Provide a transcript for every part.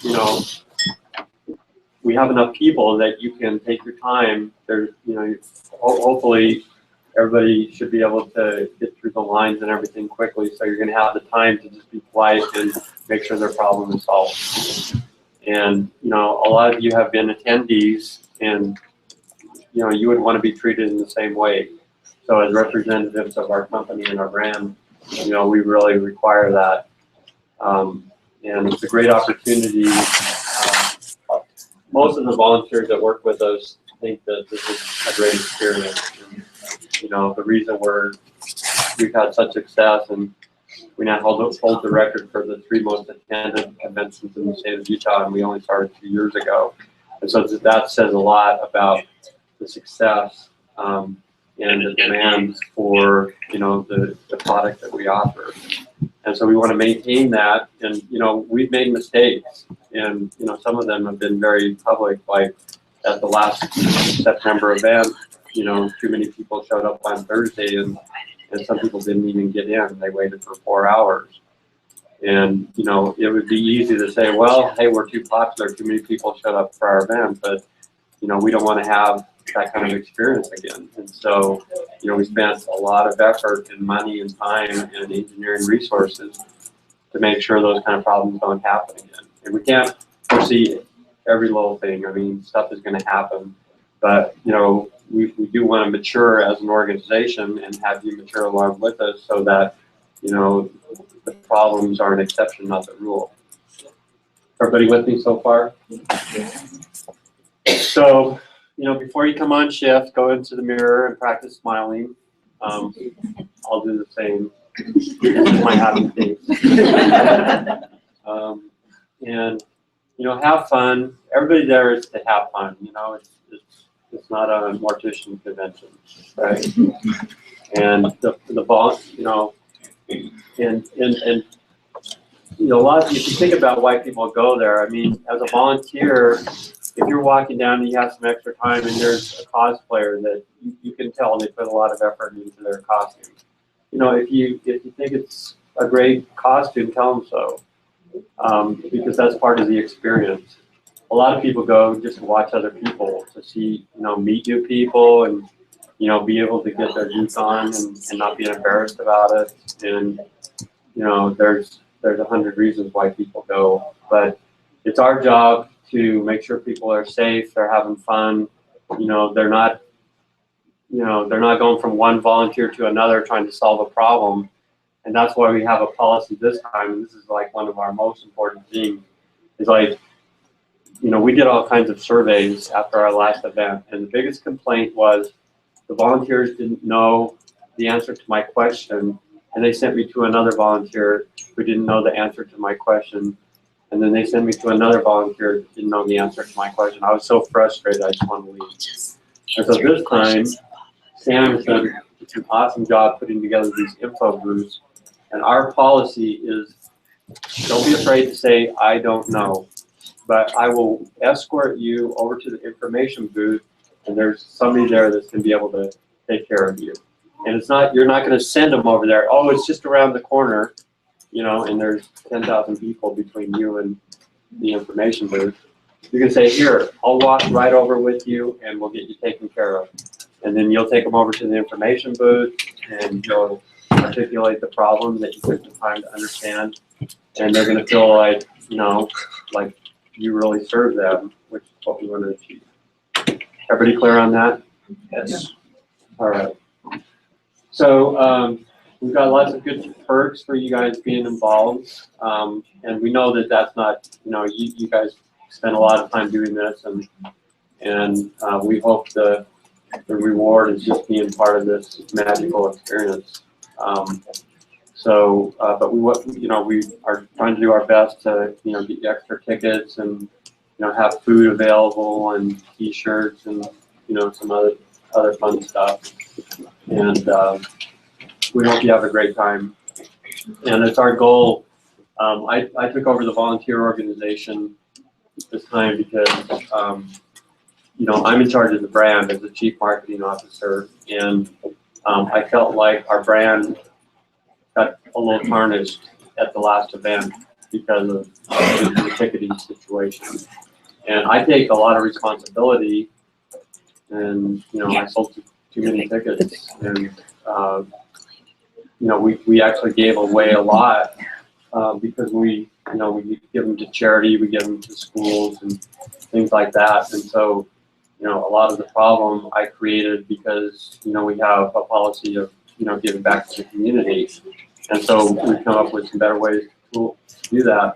you know, we have enough people that you can take your time. There's, you know, hopefully everybody should be able to get through the lines and everything quickly. So you're going to have the time to just be polite and make sure their problem is solved. And, you know, a lot of you have been attendees, and, you know, you would want to be treated in the same way. So as representatives of our company and our brand, you know, we really require that. And it's a great opportunity. Most of the volunteers that work with us think that this is a great experience. And, you know, the reason we've had such success, and we now hold the record for the 3 most attended conventions in the state of Utah, and we only started 2 years ago. And so that says a lot about the success and the demand for, you know, the product that we offer. And so we want to maintain that. And, you know, we've made mistakes, and, you know, some of them have been very public, like at the last September event, you know, too many people showed up on Thursday, and some people didn't even get in. They waited for 4 hours. And, you know, it would be easy to say, well, hey, we're too popular, too many people showed up for our event, but, you know, we don't want to have that kind of experience again. And so, you know, we spent a lot of effort and money and time and engineering resources to make sure those kind of problems don't happen again. And we can't foresee every little thing. I mean, stuff is going to happen, but, you know, we do want to mature as an organization and have you mature along with us so that, you know, the problems are an exception, not the rule. Everybody with me so far? So, you know, before you come on shift, go into the mirror and practice smiling. I'll do the same. This is my happy face. And, you know, have fun. Everybody there is to have fun. You know, it's not a mortician convention, right? And the boss, you know, and you know, a lot of, if you think about why people go there, I mean, as a volunteer, if you're walking down and you have some extra time and there's a cosplayer that you can tell they put a lot of effort into their costume. You know, if you think it's a great costume, tell them so, because that's part of the experience. A lot of people go just to watch other people, to see, you know, meet new people, and, you know, be able to get their use on and not be embarrassed about it. And, you know, there's 100 reasons why people go, but it's our job to make sure people are safe, they're having fun, you know, they're not going from one volunteer to another trying to solve a problem. And that's why we have a policy this time, and this is like one of our most important things, is like, you know, we did all kinds of surveys after our last event, and the biggest complaint was the volunteers didn't know the answer to my question, and they sent me to another volunteer who didn't know the answer to my question. And then they sent me to another volunteer who didn't know the answer to my question. I was so frustrated, I just wanted to leave. And so this time, Sam has done an awesome job putting together these info booths. And our policy is, don't be afraid to say, I don't know. But I will escort you over to the information booth, and there's somebody there that's going to be able to take care of you. And it's not, you're not going to send them over there, oh, it's just around the corner, you know, and there's 10,000 people between you and the information booth. You can say, here, I'll walk right over with you and we'll get you taken care of. And then you'll take them over to the information booth and you'll articulate the problem that you took the time to understand. And they're going to feel like, you know, like you really serve them, which is what we want to achieve. Everybody clear on that? Yes. All right. So, we've got lots of good perks for you guys being involved, and we know that that's not, you know, you guys spend a lot of time doing this, and we hope the reward is just being part of this magical experience. But we are trying to do our best to, you know, get you extra tickets and, you know, have food available and T-shirts and, you know, some other fun stuff, and we hope you have a great time. And it's our goal. I took over the volunteer organization this time because, you know, I'm in charge of the brand as the chief marketing officer, and I felt like our brand got a little tarnished at the last event. because of the ticketing situation. And I take a lot of responsibility, and I sold too many tickets, and we actually gave away a lot because we give them to charity, we give them to schools and things like that. And so, a lot of the problem I created because, we have a policy of, giving back to the community. And so we've come up with some better ways to do that.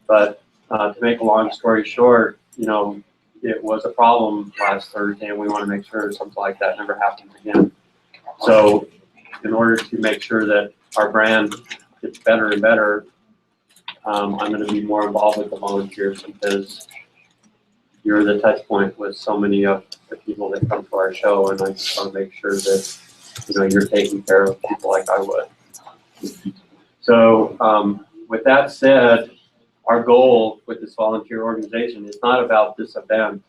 But to make a long story short, it was a problem last Thursday, and we want to make sure something like that never happens again. So in order to make sure that our brand gets better and better, I'm going to be more involved with the volunteers, because you're the touch point with so many of the people that come to our show, and I just want to make sure that you're taking care of people like I would. So with that said, our goal with this volunteer organization is not about this event.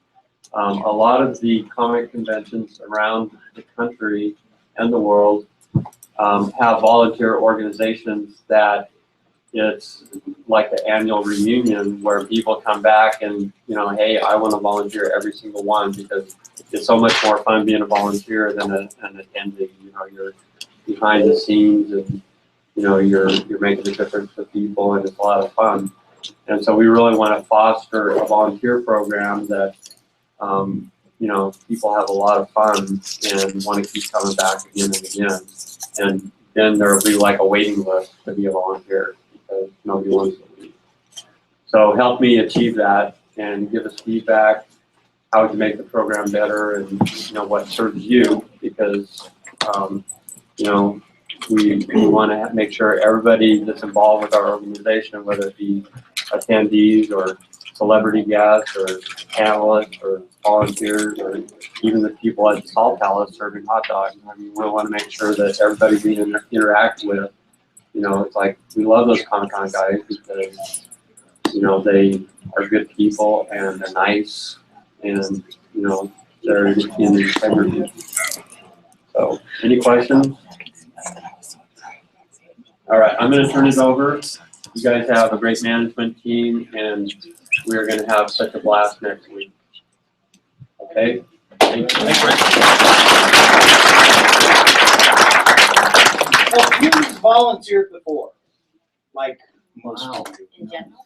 A lot of the comic conventions around the country and the world have volunteer organizations that it's like the annual reunion where people come back and, hey, I want to volunteer every single one, because it's so much more fun being a volunteer than an attendee. You're behind the scenes, and you're making a difference for people, and it's a lot of fun. And so we really want to foster a volunteer program that people have a lot of fun and want to keep coming back again and again. And then there will be like a waiting list to be a volunteer, because nobody wants to leave. So help me achieve that and give us feedback, how to make the program better, and what serves you, because we want to make sure everybody that's involved with our organization, whether it be attendees or celebrity guests or panelists or volunteers or even the people at the Salt Palace serving hot dogs. We want to make sure that everybody we interact with, it's like we love those Comic-Con guys because, they are good people and they're nice, and, they're in integrity. So, any questions? All right, I'm going to turn it over. You guys have a great management team, and we're going to have such a blast next week. Okay? Thank you. Well, who's volunteered before? Like most people. In general.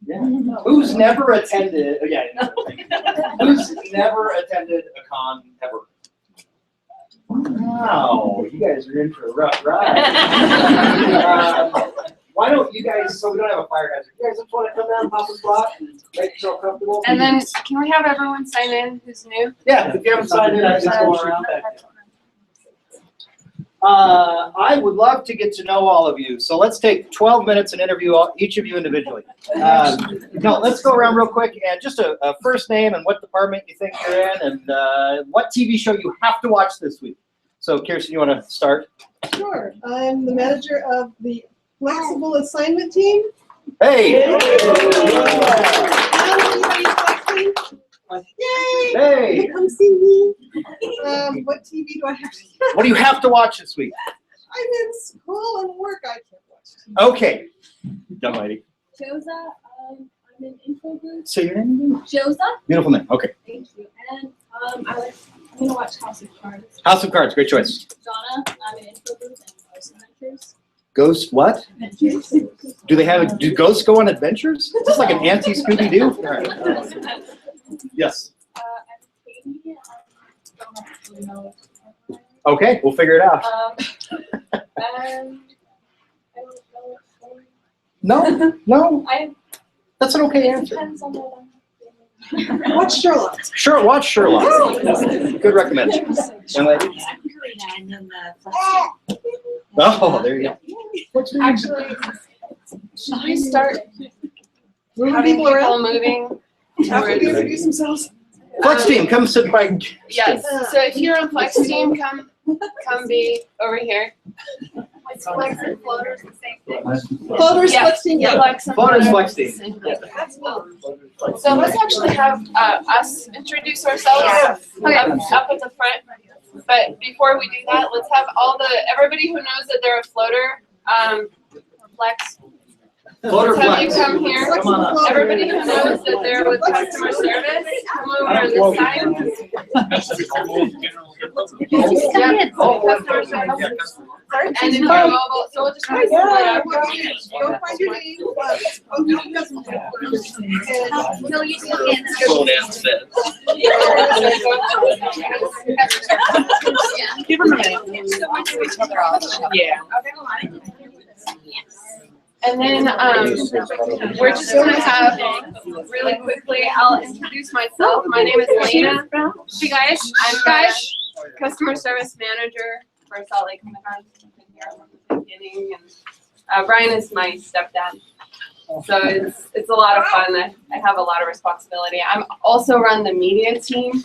Yeah. Who's never attended? Yeah. Who's never attended a con ever? Wow, you guys are in for a rough ride. Why don't you guys, so we don't have a fire hazard, you guys just want to come down, pop a spot, and make yourself comfortable? And then, can we have everyone sign in who's new? Yeah, if you haven't signed in, just go around. I would love to get to know all of you, so let's take 12 minutes and interview each of you individually. No, let's go around real quick, and just a first name and what department you think you're in, and what TV show you have to watch this week. So, Kirsten, you want to start? Sure. I'm the manager of the Flexible Assignment Team. Hey! Yay! Hey! Come see me. What TV do I have to watch? What do you have to watch this week? I'm in school and work. I can't watch TV. Okay. Young lady. Josa, I'm in info group. Say your name. Josa, Beautiful name. Okay. thank you. And I'm gonna watch House of Cards. House of Cards. Great choice. Donna, I'm in info group and Ghost Adventures. Ghost what? Adventures. Do ghosts go on adventures? Is this like an anti-Scooby-Doo? Yes. I'm Katie. I don't actually know. Okay, we'll figure it out. And I don't know. No, I that's an okay it answer. depends on what Watch Sherlock. Sure, watch Sherlock. Good recommendation. Young lady? I'm Karina, and then the flex. Oh, there you go. What's your name? Actually, should we start Moving having people around. moving? After they introduce themselves. Flex team, come sit by. Yes. So if you're on Flex team, come be over here. Flex and floaters the same thing. Floaters, Yeah. Flex Team. Yeah, Flex and Floaters, floaters. Flex team. So let's actually have us introduce ourselves up at the front. But before we do that, let's have everybody who knows that they're a floater, Flex. Floater Have you flex. come here? Come on up. Everybody who knows that they're with customer service, come over on this side. Yeah. Customer service. And if you're mobile, so we'll just try to split it up. Go find your name. No, you still can. Slow down a bit. Give them a minute. Yeah. And then, we're just gonna have, really quickly, I'll introduce myself. My name is Lena. Hey guys, I'm the customer service manager for Salt Lake Comic-Con. I've been here from the beginning, and Brian is my stepdad. So it's a lot of fun. I have a lot of responsibility. I'm also run the media team.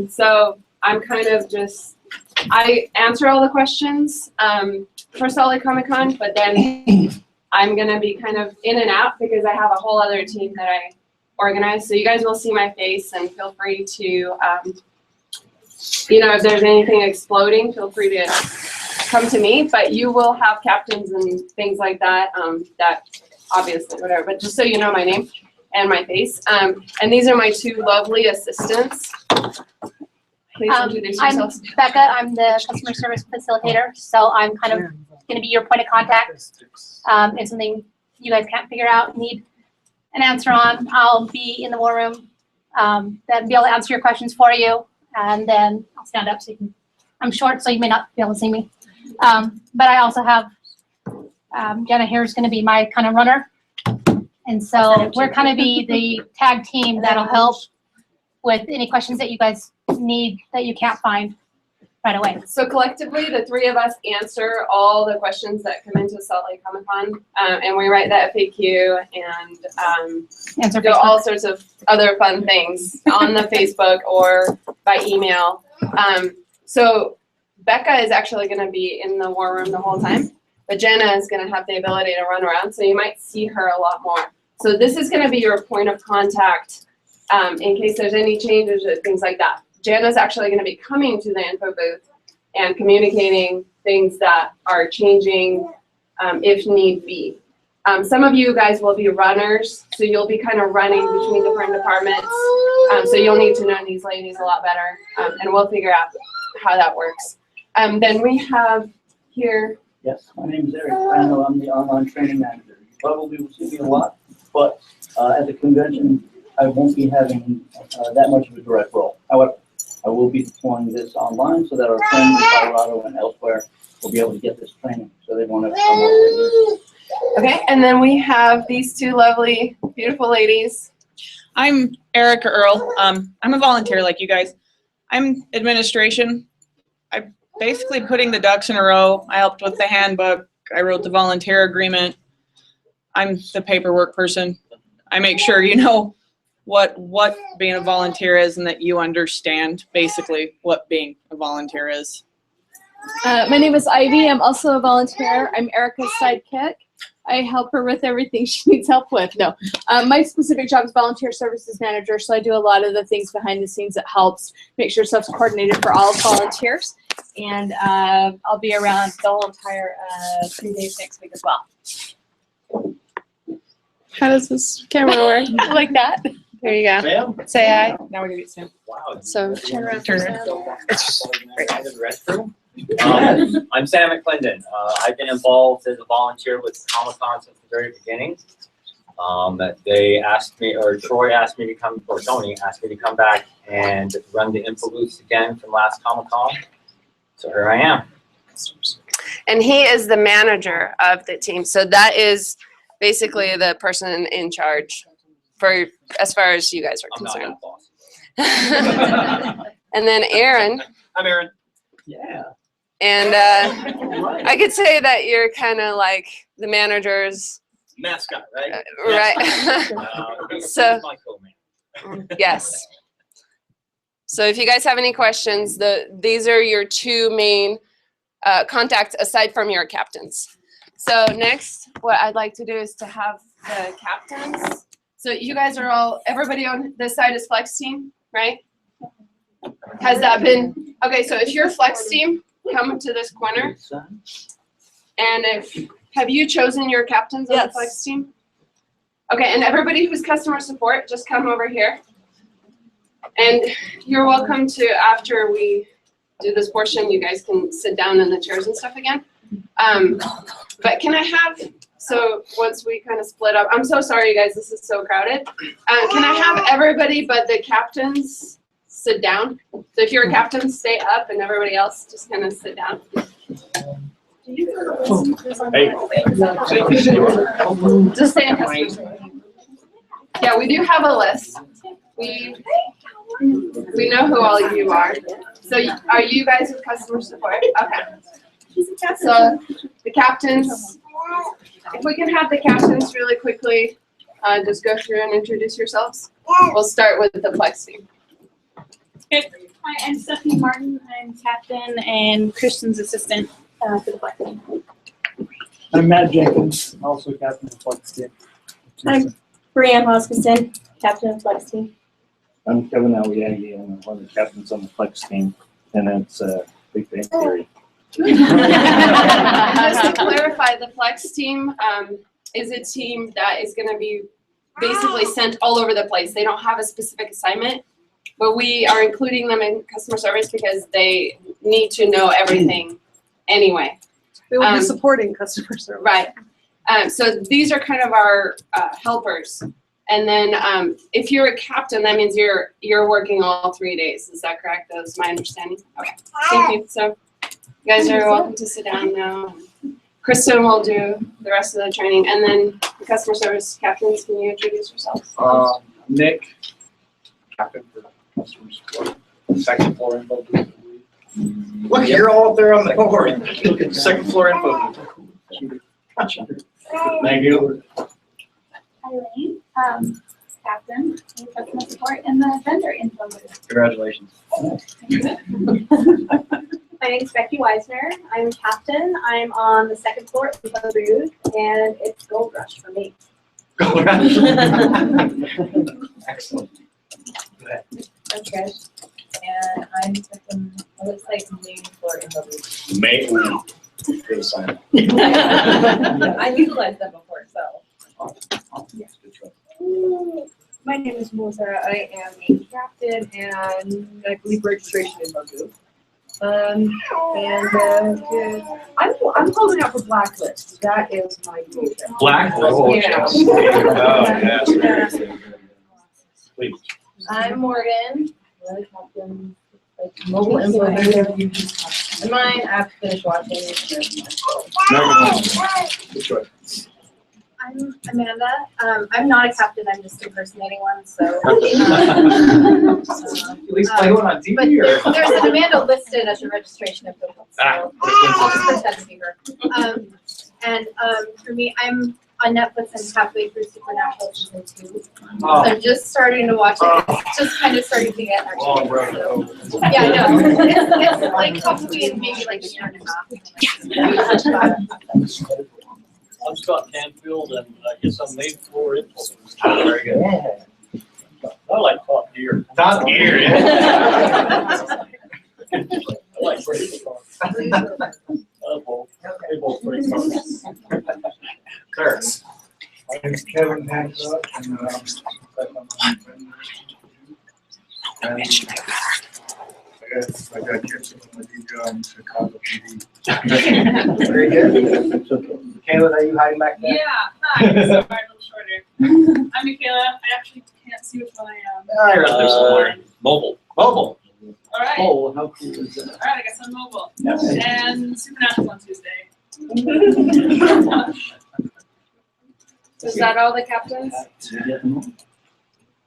So I'm kind of just, I answer all the questions for Salt Lake Comic-Con, but then I'm gonna be kind of in and out because I have a whole other team that I organize. So you guys will see my face, and feel free to, you know, if there's anything exploding, feel free to come to me. But you will have captains and things like that. That obviously whatever. But just so you know my name and my face. And these are my two lovely assistants. Please introduce I'm yourselves. Becca. I'm the customer service facilitator, so I'm kind of going to be your point of contact. If something you guys can't figure out, need an answer on, I'll be in the war room, then be able to answer your questions for you, and then I'll stand up so you can. I'm short, so you may not be able to see me. But I also have Jenna here is going to be my kind of runner, and so we're kind of be the tag team that'll help with any questions that you guys need that you can't find right away. So collectively, the three of us answer all the questions that come into Salt Lake Comic-Con, and we write the FAQ and Answer do all sorts of other fun things on the Facebook or by email. So Becca is actually going to be in the war room the whole time, but Jenna is going to have the ability to run around, so you might see her a lot more. So this is going to be your point of contact in case there's any changes or things like that. Jenna's actually going to be coming to the info booth and communicating things that are changing if need be. Some of you guys will be runners, so you'll be kind of running between different departments. So you'll need to know these ladies a lot better, and we'll figure out how that works. Then we have here. Yes, my name is Eric Crandall. I'm the online training manager. You probably will see me a lot, but at the convention, I won't be having that much of a direct role. However, I will be deploying this online so that our friends in Colorado and elsewhere will be able to get this training, so they won't have to come over. Okay, and then we have these two lovely, beautiful ladies. I'm Erica Earl. I'm a volunteer like you guys. I'm administration. I'm basically putting the ducks in a row. I helped with the handbook. I wrote the volunteer agreement. I'm the paperwork person. I make sure you know what being a volunteer is and that you understand basically what being a volunteer is. My name is Ivy. I'm also a volunteer. I'm Erica's sidekick. I help her with everything she needs help with. No, my specific job is volunteer services manager, so I do a lot of the things behind the scenes that helps make sure stuff's coordinated for all volunteers. And I'll be around the whole entire 3 days next week as well. How does this camera work? Like that? There you go. Ma'am? Say hi. Now we're gonna get Sam. Wow. So turn around. Turn around. I'm Sam McClendon. I've been involved as a volunteer with Comic-Con since the very beginning. They asked me, or Troy asked me to come, or Tony asked me to come back and run the info booths again from last Comic-Con. So here I am. And he is the manager of the team. So that is basically the person in charge for as far as you guys are I'm not concerned. that boss. And then Aaron. I'm Aaron. Yeah. And I could say that you're kind of like the manager's Mascot, right? right. He's So- my co-man. Yes. So if you guys have any questions, these are your two main contacts aside from your captains. So next, what I'd like to do is to have the captains. So you guys are all, everybody on this side is flex team, right? Has that been, okay, so if you're flex team, come to this corner. And if have you chosen your captains on the Flex team? Okay, and everybody who's customer support, just come over here. And you're welcome to, after we do this portion, you guys can sit down in the chairs and stuff again. But can I have, so once we kind of split up, I'm so sorry, you guys, this is so crowded. Can I have everybody but the captains sit down? So if you're a captain, stay up, and everybody else just kind of sit down. Hey. Just stay in customer. Yeah, we do have a list. We know who all of you are. So are you guys with customer support? Okay. So the captains, if we can have the captains really quickly, just go through and introduce yourselves. We'll start with the Flex team. Hi, I'm Stephanie Martin. I'm captain and Christian's assistant for the Flex team. I'm Matt Jenkins, also captain of the Flex team. I'm Brianne Hoskinson, captain of the Flex team. I'm Kevin Aliagi, I'm one of the captains on the Flex team, and it's Big Bang Theory. Just to clarify, the Flex team is a team that is going to be basically sent all over the place. They don't have a specific assignment, but we are including them in customer service because they need to know everything anyway. They will be supporting customer service. Right. So these are kind of our helpers. And then if you're a captain, that means you're working all 3 days. Is that correct? That's my understanding. Okay. Thank you. So you guys are welcome to sit down now. Kristen will do the rest of the training. And then the customer service captains, can you introduce yourselves? Nick, captain for customer support, second floor info booth. Look, you're all up there on the board. Second floor info. Gotcha. Thank you. Eileen, captain for customer support and the vendor info booth. Congratulations. My name is Becky Weisner. I'm captain. I'm on the second floor info booth, and it's Gold Rush for me. Gold Rush. Excellent. I'm Trish, and I'm second, it looks like main floor info booth. May. Good sign. I utilized them before, so. My name is Melissa. I am a captain and I believe registration in Bugoo. I'm holding out for Blacklist. That is my goal. Blacklist. Yeah. Oh, yes, very good. Please. I'm Morgan, really captain, like mobile info. And mine, I have to finish watching. Good choice. I'm Amanda. I'm not a captain. I'm just impersonating one. So. At least play one on But TV or? there's an Amanda listed as your registration info. So I'll just pretend to be her. And for me, I'm on Netflix and halfway through Supernatural season 2. Oh. So I'm just starting to watch it. It's just kind of starting to get actually. Oh, bro. So, yeah, I know. It's like probably maybe like a year and a half. I'm Scott Canfield, and I guess I'm made for it. Very good. I like top gear. Top gear, yeah. I like race cars. They both race cars. Sir. My name is Kevin Hancock, and I got kids in my job in Chicago PD. Very good. Kayla, are you hiding back there? Yeah, hi. Sorry, a little shorter. I'm Michaela. I actually can't see which one I am. There's somewhere. Mobile. Mobile. All right. Oh, how cool is that? All right, I guess I'm mobile. Yes. And Supernatural on Tuesday. Is that all the captains?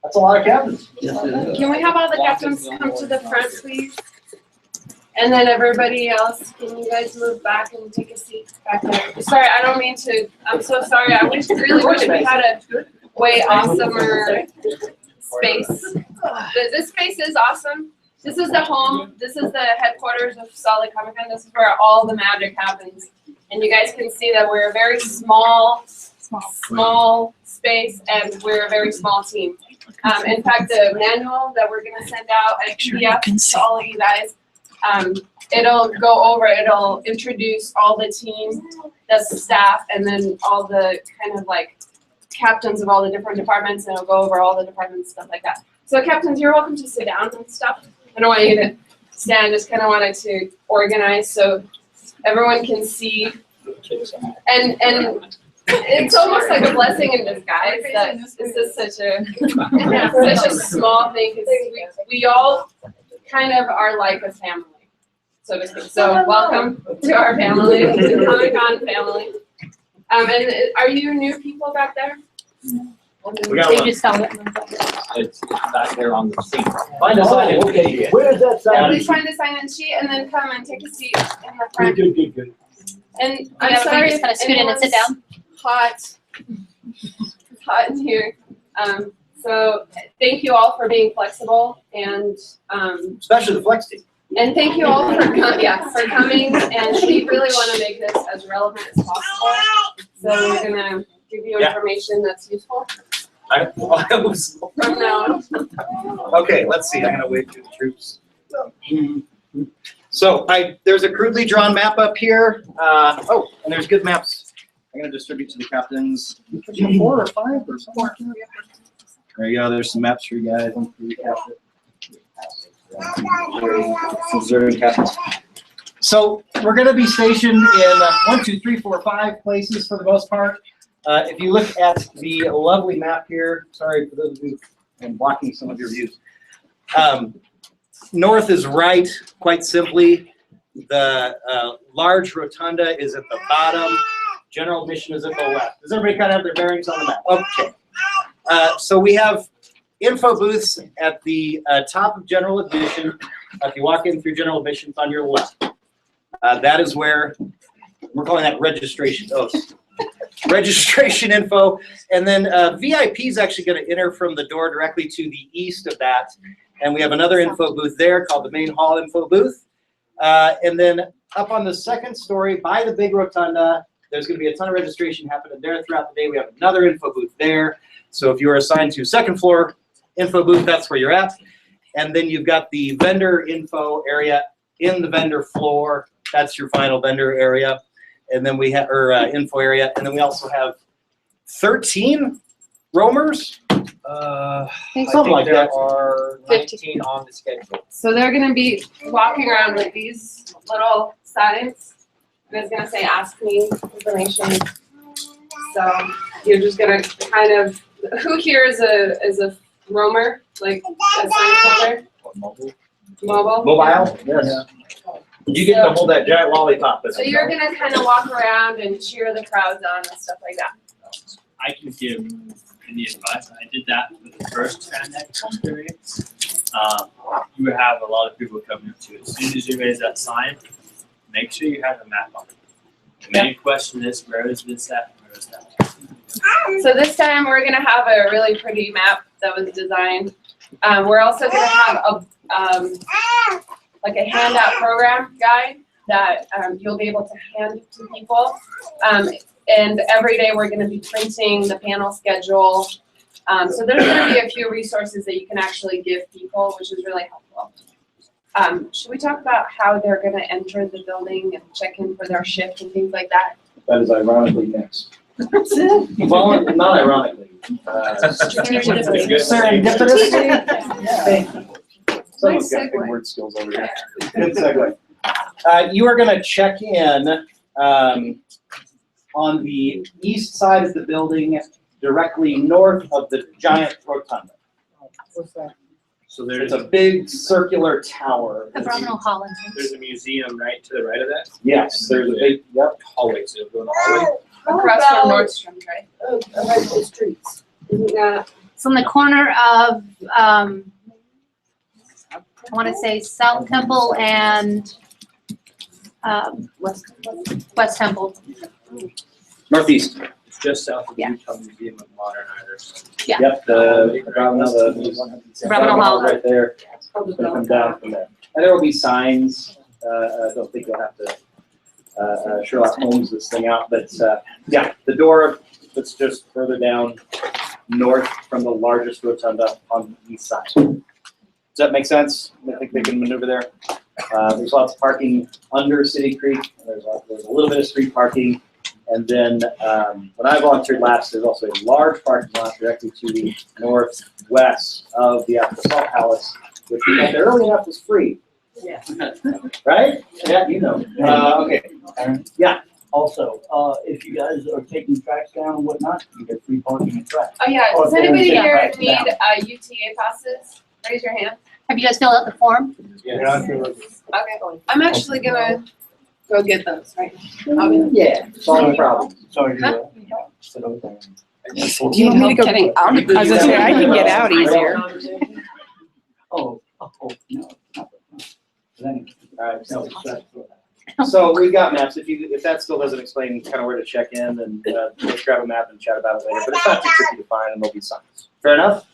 That's a lot of captains. Can we have all the captains come to the front, please? And then everybody else, can you guys move back and take a seat back there? Sorry, I don't mean to, I'm so sorry. I really wish we had a way awesomer space. This space is awesome. This is the home. This is the headquarters of Solid Comic Con. This is where all the magic happens. And you guys can see that we're a very small space, and we're a very small team. In fact, the manual that we're going to send out at PDF to all of you guys, it'll go over, it'll introduce all the team the staff, and then all the kind of like captains of all the different departments, and it'll go over all the departments, stuff like that. So captains, you're welcome to sit down and stuff. I don't want you to stand, I just kind of wanted to organize so everyone can see. And it's almost like a blessing in disguise that this is such a small thing, because we all kind of are like a family, so to speak. So welcome to our family, to the Comic-Con family. And are you new people back there? We got one. It's back there on the seat. Find a sign. Okay, where is that sign? Please find the sign-in sheet and then come and take a seat in the front. Good. And Yeah, I'm we sorry just kinda if scoot in and sit anyone's hot. It's hot in here. So thank you all for being flexible, and Especially the flex team. thank you all for coming. And we really want to make this as relevant as possible. So we're gonna give you information that's useful from now on. Okay, let's see. I'm gonna wait through the troops. So there's a crudely drawn map up here. Oh, and there's good maps. I'm gonna distribute to the captains. 4 or 5 or something like that. There you go. There's some maps for you guys. Observing captains. So we're gonna be stationed in 1, 2, 3, 4, 5 places for the most part. If you look at the lovely map here, sorry for those of you I'm blocking some of your views. North is right, quite simply. The large rotunda is at the bottom. General admission is at the left. Does everybody kind of have their bearings on the map? Okay. So we have info booths at the top of general admission. If you walk in through general admission, it's on your left. That is where we're calling that registration. Registration info. And then VIP is actually going to enter from the door directly to the east of that. And we have another info booth there called the main hall info booth. And then up on the second story by the big rotunda, there's going to be a ton of registration happening there throughout the day. We have another info booth there. So if you are assigned to second floor info booth, that's where you're at. And then you've got the vendor info area in the vendor floor. That's your final vendor area. And then we have, info area. And then we also have 13 roamers. I Something think like there that. are 19 on the schedule. So they're gonna be walking around with these little signs, and it's gonna say "Ask me information." So you're just gonna kind of, who here is a roamer, like a sign holder? Mobile. Mobile? Yes. You get to hold that giant lollipop. So you're gonna kind of walk around and cheer the crowds on and stuff like that. I can give any advice. I did that for the first FanX experience. You would have a lot of people coming up to it. As soon as you raise that sign, make sure you have a map on it. The main question is, where is this at? Where is that? So this time we're gonna have a really pretty map that was designed. We're also gonna have like a handout program guide that you'll be able to hand to people. And every day we're going to be printing the panel schedule. So there's going to be a few resources that you can actually give people, which is really helpful. Should we talk about how they're going to enter the building and check in for their shift and things like that? That is ironically next. Well, not ironically. Serendipitously. Thank you. Someone's got big word skills over here. Good segue. You are going to check in on the east side of the building, directly north of the giant rotunda. What's that? So It's a big circular tower. The Brownell Hall entrance. there's a museum right to the right of that. Yes, there's a big, yep. Hallway, so you'll go in the hallway. Across from Nordstrom, right? Around the streets. Yeah. It's on the corner of, I want to say South Temple and West Temple. Northeast. It's just south of the Yeah. Utah Museum of Modern Art. Yeah. Yep, the Brownell Hall. right there. It's gonna come down from there. And there will be signs. I don't think you'll have to Sherlock Holmes this thing out, but yeah, the door that's just further down north from the largest rotunda on the east side. Does that make sense? I think they can maneuver there. There's lots of parking under City Creek. There's a little bit of street parking, And then when I volunteered last, there's also a large parking lot directly to the northwest of the Africa Salt Palace, which we got there early enough was free. Yeah. Right? Yeah, you know. Okay. Yeah. Also, if you guys are taking tracks down and whatnot, you get free parking and tracks. Oh, yeah, Or does if they're anybody taking here tracks need down. UTA passes? Raise your hand. Have you guys filled out the form? Okay, I'm actually gonna go get those, right? Yeah, solve the problem. Sorry to Huh? sit over there. Do you want me to go getting out? I was gonna say, I can get out easier. Oh, no. Then, All right, so we've got maps. If that still doesn't explain kind of where to check in, then let's grab a map and chat about it later. But it's not too tricky to find, and there'll be signs. Fair enough?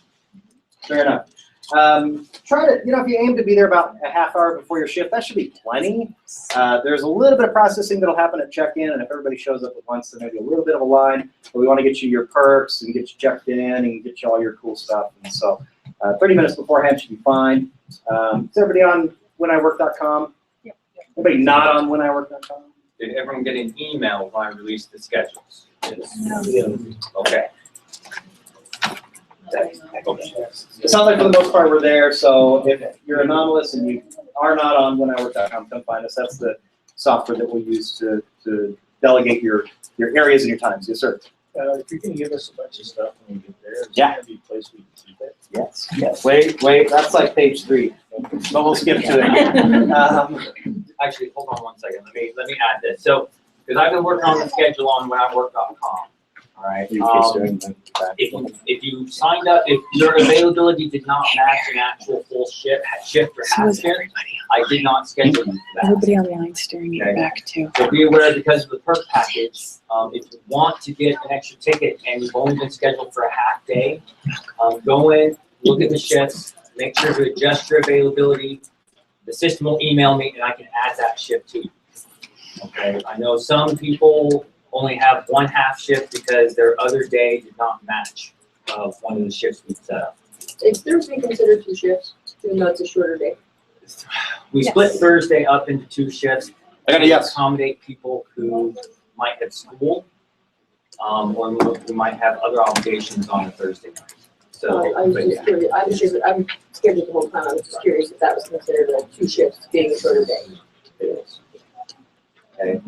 Fair enough. Try to, if you aim to be there about a half hour before your shift, that should be plenty. There's a little bit of processing that'll happen at check-in, and if everybody shows up at once, there may be a little bit of a line. But we want to get you your perks and get you checked in and get you all your cool stuff. And so 30 minutes beforehand should be fine. Is everybody on wheniwork.com? Anybody not on wheniwork.com? Did everyone get an email when I released the schedules? Okay. It sounds like for the most part we're there, so if you're anomalous and you are not on wheniwork.com, come find us. That's the software that we use to delegate your areas and your times. Yes, sir. If you can give us a bunch of stuff when we get there, is Yeah. there gonna be a place we can keep it? Yes. Wait, that's like page 3. But we'll skip to it. Actually, hold on one second. Let me add this. So, because I've been working on the schedule on wheniwork.com. All right. If you signed up, if your availability did not match an actual full shift or half shift, I did not schedule you for that. Everybody online staring at Okay. your back too. So be aware, because of the perk package, if you want to get an extra ticket and you've only been scheduled for a half day, go in, look at the shifts, make sure to adjust your availability. The system will email me and I can add that shift to you. Okay, I know some people only have one half shift because their other day did not match one of the shifts we set up. Is Thursday considered 2 shifts, even though it's a shorter day? We split Thursday up into 2 shifts. I got a yes. Accommodate people who might have school, or who might have other obligations on a Thursday night. So, I was just curious, I'm scheduled the whole time, I was just curious if that was considered 2 shifts, being a shorter day. okay.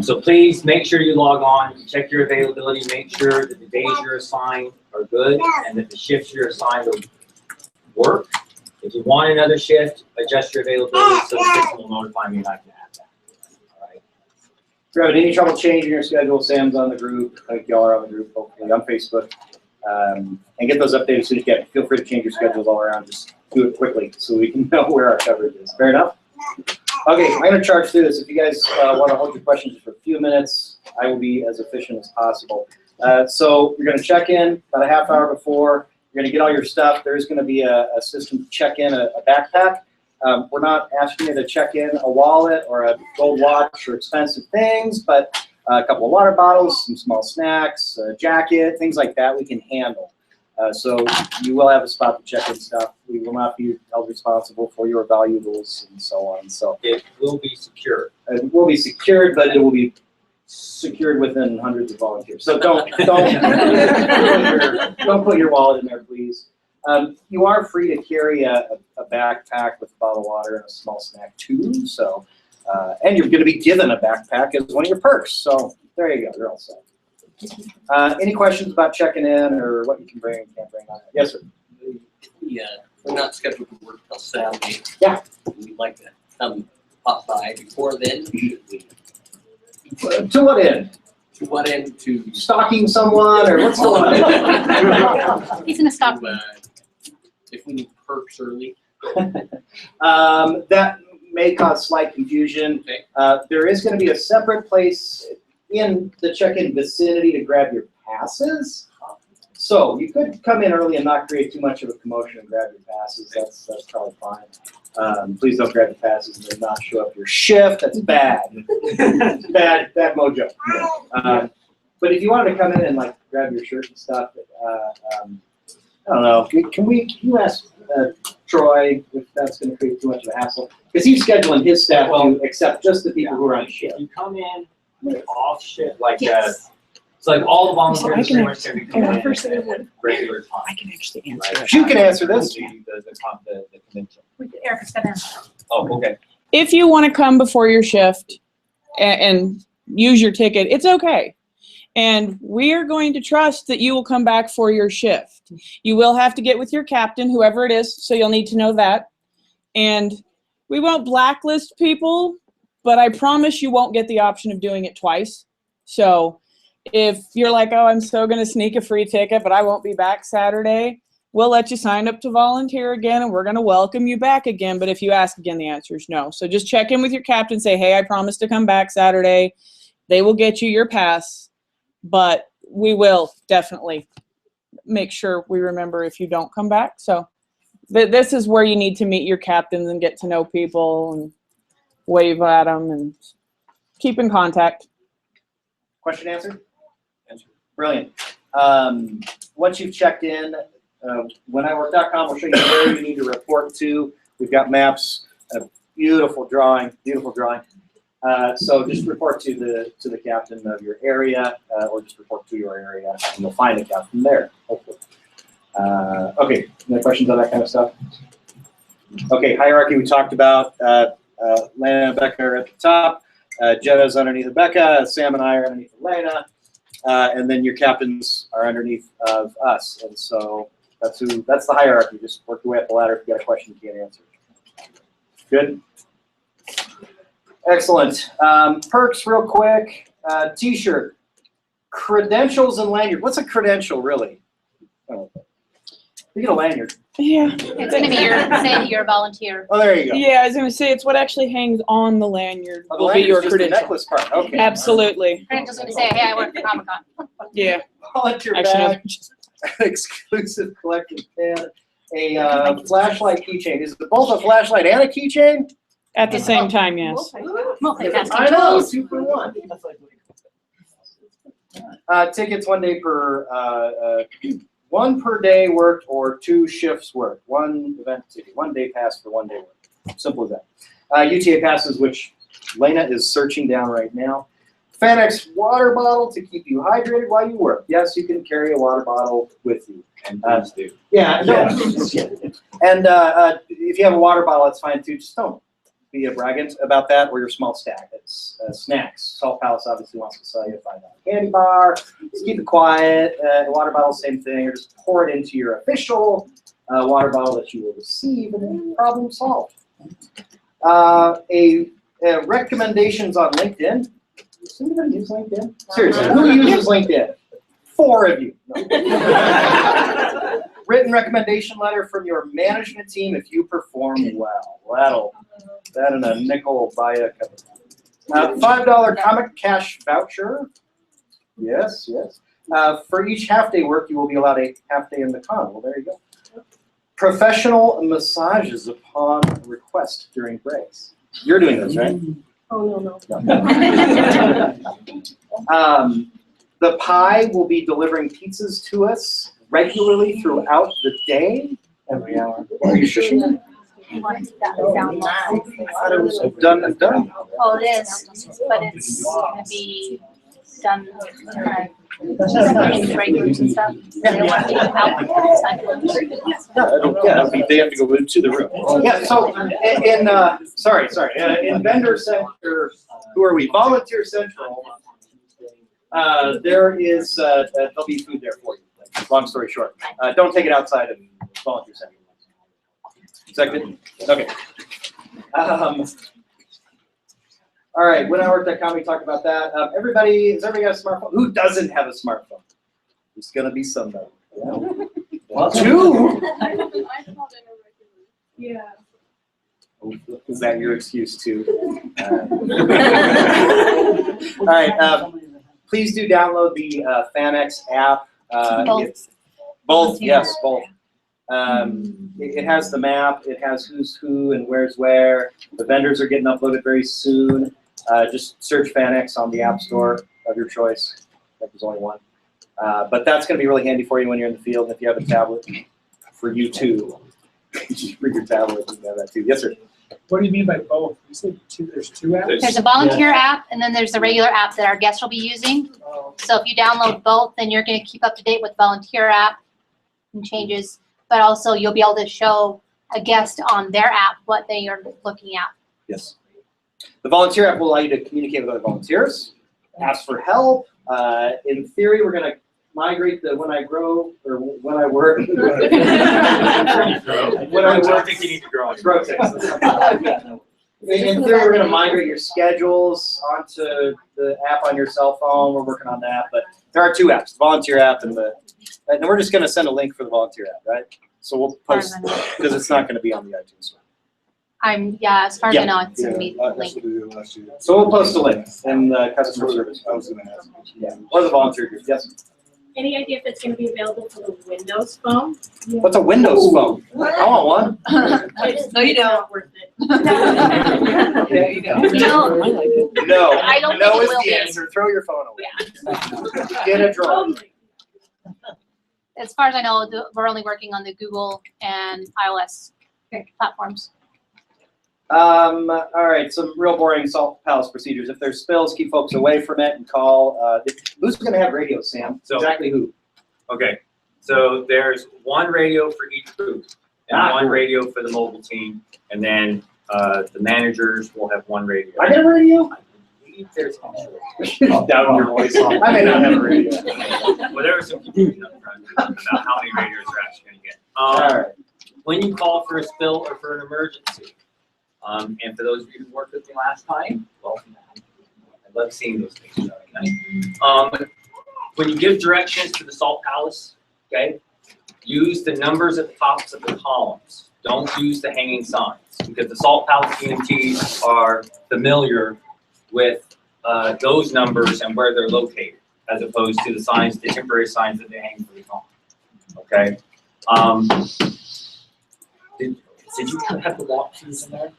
So please make sure you log on, check your availability, make sure that the days you're assigned are good and that the shifts you're assigned will work. If you want another shift, adjust your availability so the system will notify me and I can add that. All right. If you're having any trouble changing your schedule, Sam's on the group. I think y'all are on the group, hopefully, on Facebook. And get those updated as soon as you can. Feel free to change your schedules all around. Just do it quickly so we can know where our coverage is. Fair enough? Okay, I'm going to charge through this. If you guys want to hold your questions for a few minutes, I will be as efficient as possible. So you're going to check in about a half hour before. You're going to get all your stuff. There's going to be a system to check in a backpack. We're not asking you to check in a wallet or a gold watch or expensive things, but a couple of water bottles, some small snacks, a jacket, things like that we can handle. So you will have a spot to check in stuff. We will not be held responsible for your valuables and so on. So it will be secured. It will be secured, but it will be secured within hundreds of volunteers. So don't put your wallet in there, please. You are free to carry a backpack with a bottle of water and a small snack too. So and you're going to be given a backpack as one of your perks. So there you go. You're all set. Any questions about checking in or what you can bring and can't bring on it? Yes, sir. Yeah, we're not scheduled to work till Saturday. Yeah. We'd like to come pop by before then, should we? To what end? To what end? To stalking someone or what's going on? He's gonna stalk me. If we need perks early. That may cause slight confusion. Okay. There is going to be a separate place in the check-in vicinity to grab your passes. So you could come in early and not create too much of a commotion and grab your passes. That's probably fine. Please don't grab the passes and then not show up your shift. That's bad. bad mojo. But if you wanted to come in and like grab your shirt and stuff, I don't know. Can you ask Troy if that's going to create too much of a hassle? Because he's scheduling his staff to accept just the people who are on shift. If you come in off shift, like so like all the volunteers pretty much can be coming in at regular time. I can actually answer that. You can answer this. The convention. Erica's gonna answer. Oh, okay. If you want to come before your shift and use your ticket, it's okay. And we are going to trust that you will come back for your shift. You will have to get with your captain, whoever it is, so you'll need to know that. And we won't blacklist people, but I promise you won't get the option of doing it twice. So if you're like, oh, I'm so going to sneak a free ticket, but I won't be back Saturday, we'll let you sign up to volunteer again, and we're going to welcome you back again. But if you ask again, the answer is no. So just check in with your captain, say, hey, I promise to come back Saturday. They will get you your pass, but we will definitely make sure we remember if you don't come back. So this is where you need to meet your captains and get to know people and wave at them and keep in contact. Question answered? Brilliant. Once you've checked in, wheniwork.com will show you where you need to report to. We've got maps, a beautiful drawing, so just report to the captain of your area, or just report to your area, and you'll find a captain there, hopefully. Okay, any questions on that kind of stuff? Okay, hierarchy we talked about. Lena and Becca are at the top. Jenna's underneath of Becca. Sam and I are underneath of Lena. And then your captains are underneath of us. And so that's the hierarchy. Just work your way up the ladder if you got a question you can't answer. Good? Excellent. Perks real quick. T-shirt. Credentials and lanyard. What's a credential really? Oh. You get a lanyard. Yeah. It's gonna be your, say you're a volunteer. Oh, there you go. Yeah, I was going to say, it's what actually hangs on the lanyard Oh, the will be your lanyard's just the credential. necklace part. Okay. Absolutely. Credentials gonna say, hey, I work for Comic-Con. Yeah. Volunteer Actually, badge, exclusive collective pin, a flashlight keychain. Is it both a flashlight and a keychain? at the same time, yes. Multitasking. I know, 2 for 1. Tickets 1 day per, 1 per day worked or 2 shifts worked. 1 event ticket, 1 day pass for 1 day work. Simple as that. UTA passes, which Lena is searching down right now. FanX water bottle to keep you hydrated while you work. Yes, you can carry a water bottle with you. And please do. Yeah, no. And if you have a water bottle, that's fine too. Just don't be braggant about that, or your small stack. It's snacks. Salt Palace obviously wants to sell you a $5 candy bar. Just keep it quiet. The water bottle, same thing. Or just pour it into your official water bottle that you will receive, and then problem solved. Recommendations on LinkedIn. Does anybody use LinkedIn? Seriously, who uses LinkedIn? 4 of you. No. Written recommendation letter from your management team if you perform well. That and a nickel will buy you a cup of $5 comic cash voucher. Yes, yes. For each half-day work, you will be allowed a half-day in the con. Well, there you go. Professional massages upon request during breaks. You're doing this, right? Oh, no. The Pie will be delivering pizzas to us regularly throughout the day, every hour. Are you shushing? You want that down low. I thought it was done and done. Oh, it is, but it's gonna be done kind of break rooms and stuff. They want to be out Yeah, they have to go into the room. Yeah, so in Vendor Center, who are we? Volunteer Central. There is, there'll be food there for you. Long story short. Don't take it outside of Volunteer Center. Is that good? Okay. All right, wheniwork.com, we talked about that. Has everybody got a smartphone? Who doesn't have a smartphone? There's gonna be somebody. Well, 2? Yeah. Is that your excuse too? All right, please do download the FanX app. Both, yes, both. It has the map, it has who's who and where's where. The vendors are getting uploaded very soon. Just search FanX on the App Store of your choice. I think there's only one. But that's going to be really handy for you when you're in the field. If you have a tablet, for you too. Just bring your tablet and have that too. Yes, sir. What do you mean by both? You said two, there's two apps? There's a volunteer app, and then there's the regular app that our guests will be using. So if you download both, then you're gonna keep up to date with volunteer app and changes, but also you'll be able to show a guest on their app what they are looking at. Yes. The volunteer app will allow you to communicate with other volunteers, ask for help. In theory, we're gonna migrate the when I grow or when I work. When I work, I think you need to grow. grow things. In theory, we're gonna migrate your schedules onto the app on your cell phone. We're working on that, but there are two apps: the volunteer app and we're just gonna send a link for the volunteer app, right? So we'll post because it's not gonna be on the iTunes store. Yeah, as far as I know, it's gonna be That's linked. what we did last year. So we'll post a link in the customer service. I was gonna ask. Yeah, or the volunteer group. Yes. Any idea if it's gonna be available for the Windows phone? What's a Windows phone? I want one. No, you don't. Worth it. There you go. No. No. I don't No think it is will the be. answer. Throw your phone away. Get a drone. As far as I know, we're only working on the Google and iOS platforms. All right, some real boring Salt Palace procedures. If there's spills, keep folks away from it and call. Who's going to have radio, Sam? So- Exactly who? Okay, so there's one radio for each booth, and Ah, one cool. radio for the mobile team, and then the managers will have one radio. I get a radio? I believe there's Down your voice. I may not have a radio. Well, there was some confusion up front about how many radios we're actually going to get. All right. When you call for a spill or for an emergency, and for those of you who worked with me last time, welcome back. I love seeing those things. When you give directions to the Salt Palace, okay, use the numbers at the tops of the columns. Don't use the hanging signs, because the Salt Palace EMTs are familiar with those numbers and where they're located, as opposed to the signs, the temporary signs that they hang for the column. Okay. Did you have the walkthroughs in there?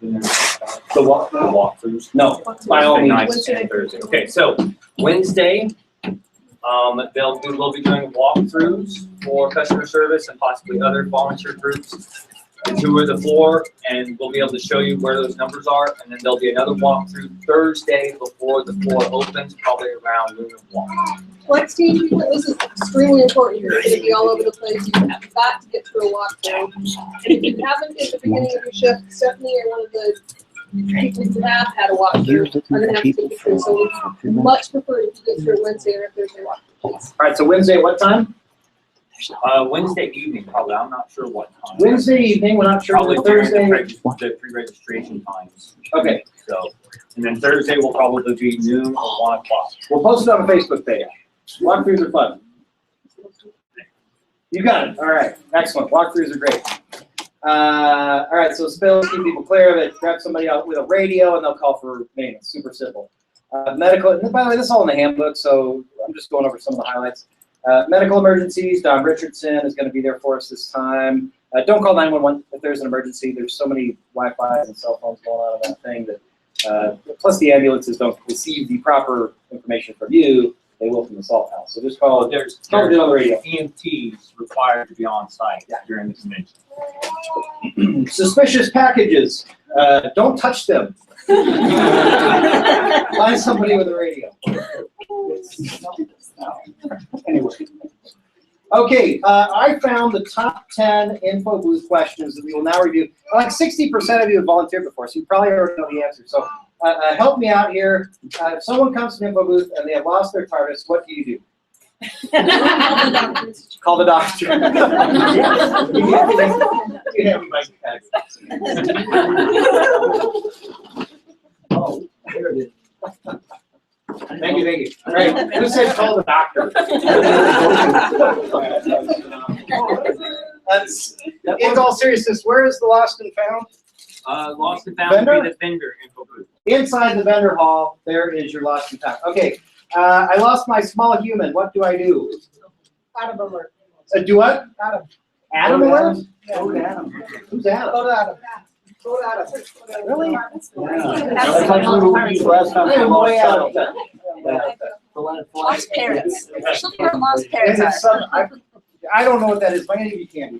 The walkthroughs? No, by all means. And Thursday. Okay, so Wednesday, we'll be doing walkthroughs for customer service and possibly other volunteer groups. Tour the floor, and we'll be able to show you where those numbers are, and then there'll be another walkthrough Thursday before the floor opens, probably around noon or 1. What stage you put, this is extremely important, you're gonna be all over the place, you have got to get through a walkthrough. And if you haven't at the beginning of your shift, Stephanie or one of the people who have had a walkthrough are gonna have to take you through, so we much prefer if you get through Wednesday or Thursday walkthrough. All right, so Wednesday, what time? Wednesday evening, probably. I'm not sure what time. Wednesday evening, we're not sure. Probably Thursday. during the pre-registration times. Okay. So, and then Thursday will probably be noon or 1 o'clock. We'll post it on the Facebook page. Walkthroughs are fun. You got it. All right. Excellent. Walkthroughs are great. All right. So spills, keep people clear of it. Grab somebody out with a radio, and they'll call for maintenance. Super simple. Medical. And by the way, this is all in the handbook, so I'm just going over some of the highlights. Medical emergencies. Don Richardson is going to be there for us this time. Don't call 911 if there's an emergency. There's so many Wi-Fi and cell phones going on in that thing that. Plus, the ambulances don't receive the proper information from you. They will from the Salt House. So just call. There's Call it on the radio. EMTs required to be on site during the convention. Suspicious packages. Don't touch them. Find somebody with a radio. Anyway. Okay, I found the top 10 info booth questions that we will now review. Like 60% of you have volunteered before, so you probably already know the answer. So help me out here. If someone comes to the info booth and they have lost their TARDIS, what do you do? Call the doctor. You have my Oh, here it is. Thank you. All right, who said call the doctor? In all seriousness, where is the lost and found? Lost and found will be the vendor info booth. Inside the vendor hall, there is your lost and found. Okay, I lost my small human. What do I do? Adam alert. Do what? Adam. Adam alert? Yeah. Go to Adam. Who's Adam? Go to Adam. Go to Adam. Really? Yeah. That's like we used last time. I'm way out of that. Lost parents. Something where lost And parents it's are. some, I don't know what that is. Might give you candy.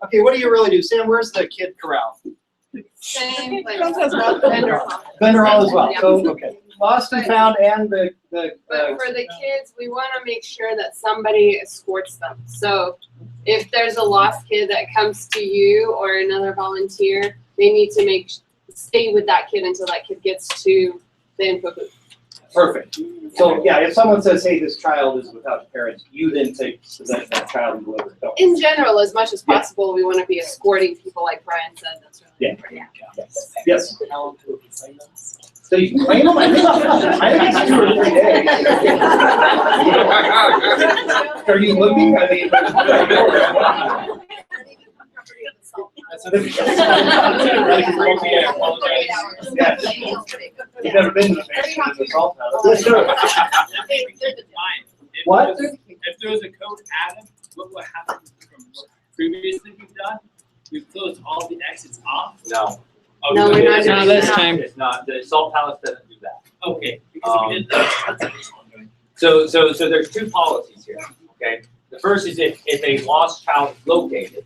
Okay, what do you really do? Sam, where's the kid corral? Same place. Vendor hall. Vendor hall as well, Yeah. so, okay. Lost and found and But for the kids, we want to make sure that somebody escorts them. So if there's a lost kid that comes to you or another volunteer, they need to stay with that kid until that kid gets to the info booth. Perfect. So, yeah, if someone says, hey, this child is without parents, you then take possession of that child and deliver it. In general, as much as possible, we want to be escorting people, like Brian said. That's really Yeah. important. Yes. So you can claim them? I think it's 2 or 3 days. Are you looking? I mean. Yes. You've never been to the basement of the salt house. Yes, sir. What? If there was a code added, what would happen from what previously we've done? We've closed all the exits off. No. Oh, No, we're not It's doing this that. time. It's not, the Salt Palace doesn't do that. Okay, because if we did that, that's what I'm doing. So there's 2 policies here, okay? The first is if a lost child is located,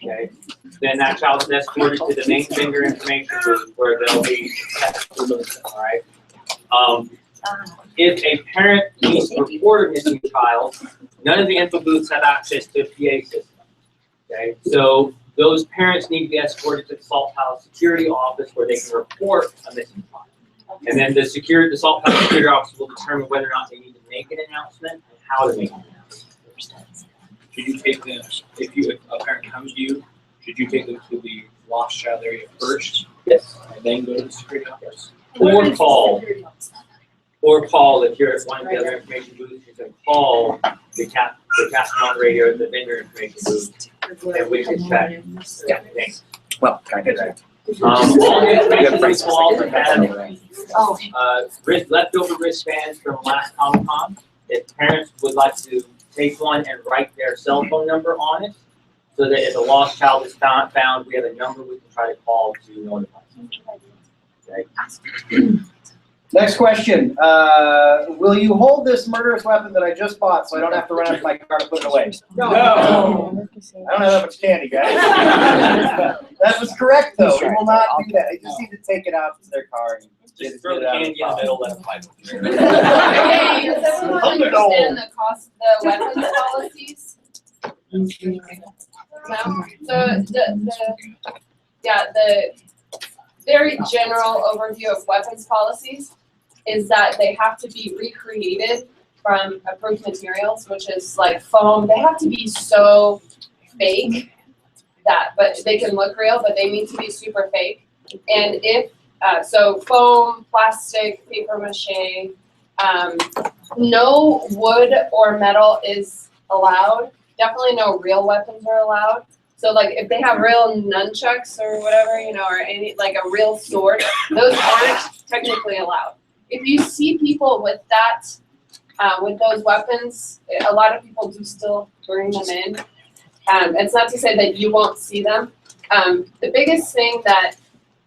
okay, then that child is escorted to the main vendor information booth where they'll be tested, all right? If a parent needs to report a missing child, none of the info booths have access to a PA system, okay? So those parents need to be escorted to the Salt Palace security office where they can report a missing child. And then the Salt Palace security office will determine whether or not they need to make an announcement and how to make an announcement. Should you take them, if a parent comes to you, should you take them to the lost child area first? Yes. And then go to the security office? Or call if you're at one of the other information booths, you can call the Cap 1 radio, the vendor information booth, and we can check. Yeah, thanks. Well, kind of right. All the information booths will also have leftover wristbands from last Comic-Con. If parents would like to take one and write their cell phone number on it, so that if a lost child is found, we have a number we can try to call to notify them. Okay. Next question. Will you hold this murderous weapon that I just bought so I don't have to run out to my car to put it away? No. I don't have that much candy, guys. That was correct, though. We will not do that. They just need to take it out to their car. And Just throw the candy in the middle, let them fight. Okay, does everyone understand the weapons policies? No? So the very general overview of weapons policies is that they have to be recreated from approved materials, which is like foam. They have to be so fake but they can look real, but they need to be super fake. And if, so foam, plastic, paper mache, no wood or metal is allowed. Definitely no real weapons are allowed. So like if they have real nunchucks or whatever, or any, like a real sword, those aren't technically allowed. If you see people with that, with those weapons, a lot of people do still bring them in. It's not to say that you won't see them. The biggest thing that,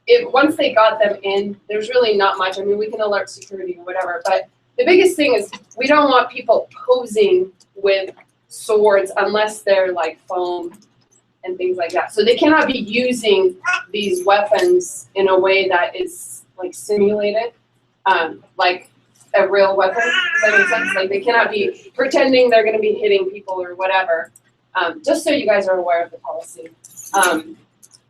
once they got them in, there's really not much. I mean, we can alert security or whatever, but the biggest thing is we don't want people posing with swords unless they're like foam and things like that. So they cannot be using these weapons in a way that is like simulated, like a real weapon. Does that make sense? Like they cannot be pretending they're going to be hitting people or whatever. Just so you guys are aware of the policy.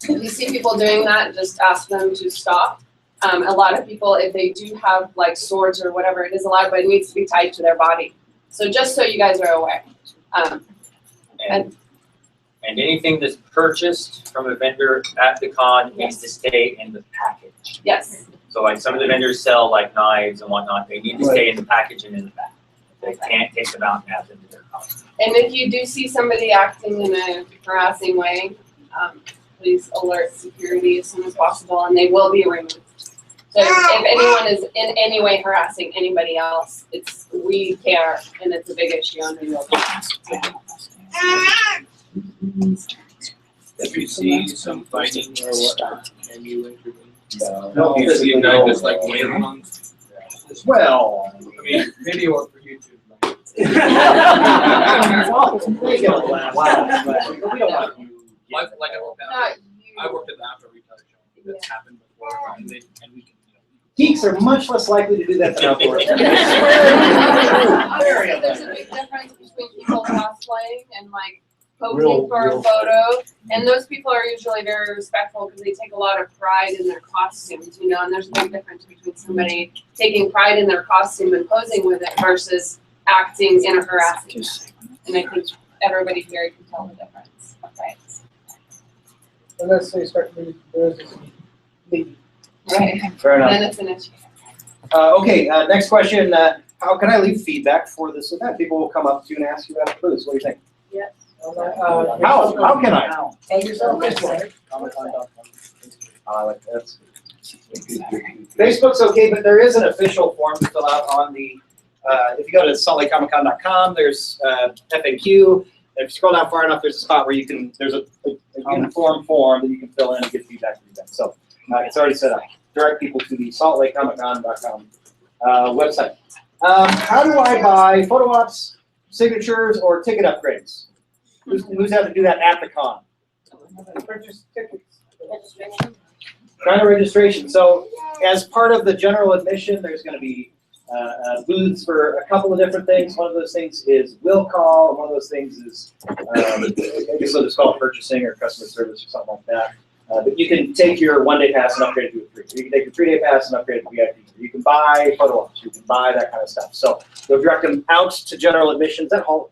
If you see people doing that, just ask them to stop. A lot of people, if they do have like swords or whatever, it is allowed, but it needs to be tied to their body. So just so you guys are aware. And anything that's purchased from a vendor at the con needs to stay in the package. Yes. So like some of the vendors sell like knives and whatnot, they need to stay in the package and in the bag. They can't take them out and have them in their car. And if you do see somebody acting in a harassing way, please alert security as soon as possible, and they will be removed. So if anyone is in any way harassing anybody else, we care, and it's a big issue on the local. If you see some fighting or whatnot, can you intervene? No, You see a guy just like wailing on. Well, I mean, video for YouTube. They get a laugh. We don't want you Like I worked at, I worked at the After Retail Show. That's happened before, and we can, Geeks are much less likely to do that than outdoors. There's a big difference between people cosplaying and like posing Real- for real a photo, and those people are usually very respectful because they take a lot of pride in their costumes, you know, and there's a big difference between somebody taking pride in their costume and posing with it versus acting in a harassing manner. And I think everybody here can tell the difference, right? Unless they start leaving. Right. Fair enough. Then it's an issue. Okay, next question. How can I leave feedback for this event? People will come up to you and ask you about the booths. What do you think? Yes. How can I? Facebook's okay, but there is an official form to fill out on the, if you go to saltlakecomiccon.com, there's FAQ. If you scroll down far enough, there's a spot where you can, there's a uniform form that you can fill in and get feedback from them. So it's already set up. Direct people to the saltlakecomiccon.com website. How do I buy photo ops, signatures, or ticket upgrades? Who's had to do that at the con? Purchase tickets. Kind of registration. So as part of the general admission, there's going to be booths for a couple of different things. One of those things is will call, and one of those things is, I guess what it's called, purchasing or customer service or something like that. But you can take your one-day pass and upgrade it to a 3. You can take your 3-day pass and upgrade it to VIP. You can buy photo ops. You can buy that kind of stuff. So you'll direct them out to general admissions at Hall.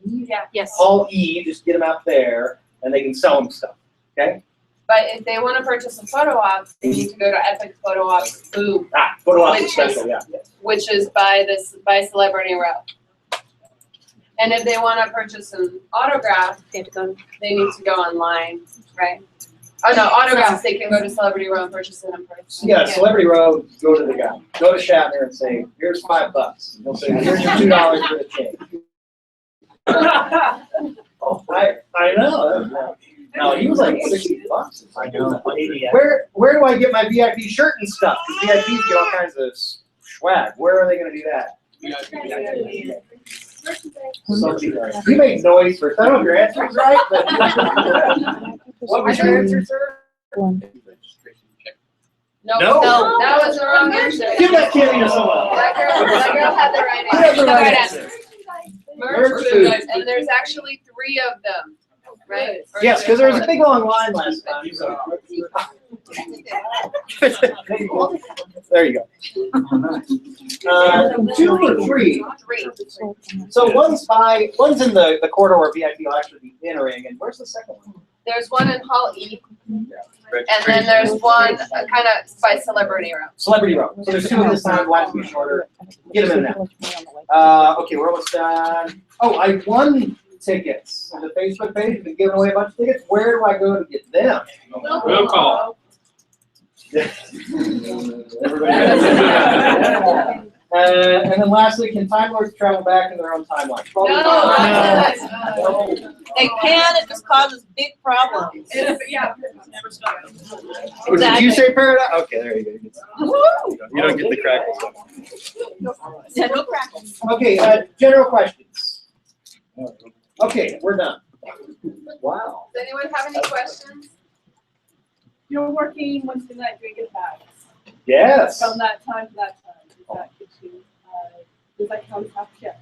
Yeah. Yes. Hall E, just get them out there, and they can sell them stuff. Okay. But if they want to purchase a photo op, they need to go to Epic Photo Ops booth. Photo ops which special, is, yeah. Which is by Celebrity Row. And if they want to purchase an autograph, they need to go online, right? Oh no, autographs, they can go to Celebrity Row and purchase it in person. Yeah, Celebrity Row, go to the guy. Go to Shatner and say, here's $5. And he'll say, here's your $2 for the change. I know. No, he was like $60. I know. Where do I get my VIP shirt and stuff? Because VIPs get all kinds of swag. Where are they going to do that? You make noise first. I don't know if your answer's right, but what was your answer, sir? No, No? that was the wrong answer. Give that candy to someone. That girl had the right I have answer. the right answer. Merch booth, and there's actually 3 of them, right? Or Yes, because there was a four? big long line last time. So. There you go. 2 or 3. 3. So one's in the corridor where VIP will actually be entering, and where's the second one? There's one in Hall E, and then there's one kind of by Celebrity Row. Celebrity Row. So there's 2 this time. Line's be shorter. Get them in now. Okay, we're almost done. Oh, I won tickets on the Facebook page. We've been giving away a bunch of tickets. Where do I go to get them? Will call. And then lastly, can Time Lords travel back in their own timeline? No. They can, it just causes big problems. Yeah, never stop. Did you say paradox? Okay, there you go. You don't get the crackles. Yeah, no crackles. Okay, general questions. Okay, we're done. Wow. Does anyone have any questions? You're working Wednesday night doing gift bags. Yes. From that time to that time. Does that count as half shift?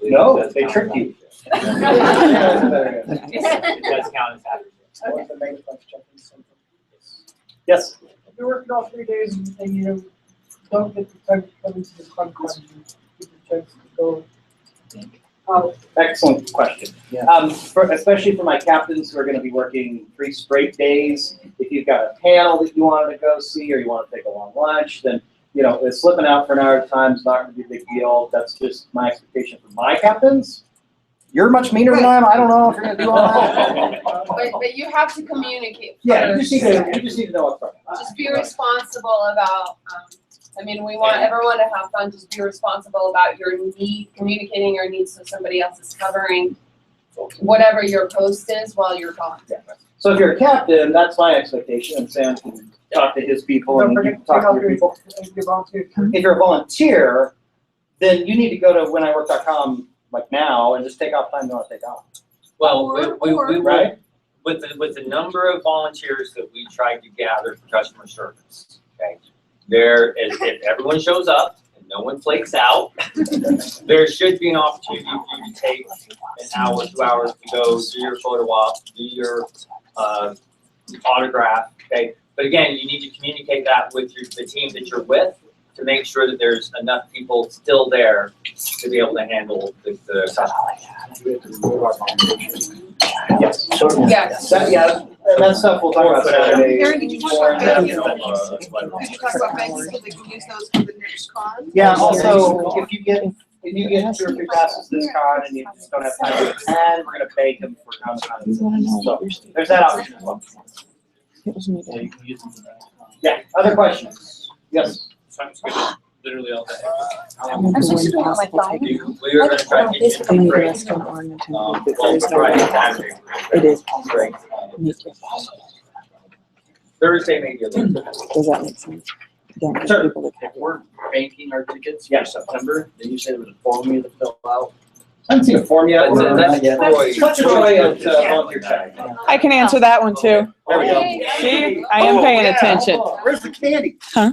No, they tricked you. It does count as average. Yes. If you're working all 3 days and you don't get the time to come into the club, you get the chance to go out. Excellent question. Especially for my captains who are going to be working 3 straight days, if you've got a panel that you wanted to go see or you want to take a long lunch, then it's slipping out for an hour at a time is not going to be a big deal. That's just my expectation for my captains. You're much meaner than I am. I don't know if you're going to do all that. But you have to communicate. Yeah, first. you just need to know upfront. Just be responsible about, we want everyone to have fun. Just be responsible about your need, communicating your needs so somebody else is covering whatever your post is while you're gone. Yeah. So if you're a captain, that's my expectation, and Sam can talk to his people and you can talk to your people. If you're a volunteer, then you need to go to whenIwork.com like now and just take off time you want to take off. Well, we right? with the number of volunteers that we tried to gather for customer service, okay? There is, if everyone shows up and no one flakes out, there should be an opportunity for you to take an hour, 2 hours to go do your photo op, do your autograph, okay? But again, you need to communicate that with the team that you're with to make sure that there's enough people still there to be able to handle the Yes, certainly. Yes. Yeah, and that stuff we'll talk about Saturday. Aaron, did you talk about Or- banking? Could you talk about banking so they can use those for the next con? Yeah, also, if you get 2 or 3 passes this con and you just don't have time to attend, we're gonna bake them for Comic-Con. So, there's that option as well. Yeah, other questions? Yes. Sounds good. Literally all day. I'm supposed to do it on my phone? We are gonna try to get you a break. It is. Thursday maybe a little bit. Does that make sense? Sure. If we're banking our tickets for September, then you said it was a form we had to fill out. I haven't seen a form yet. That's Troy. That's Troy at Volunteer Check. I can answer that one too. There we go. See, I am paying attention. Where's the candy? Huh?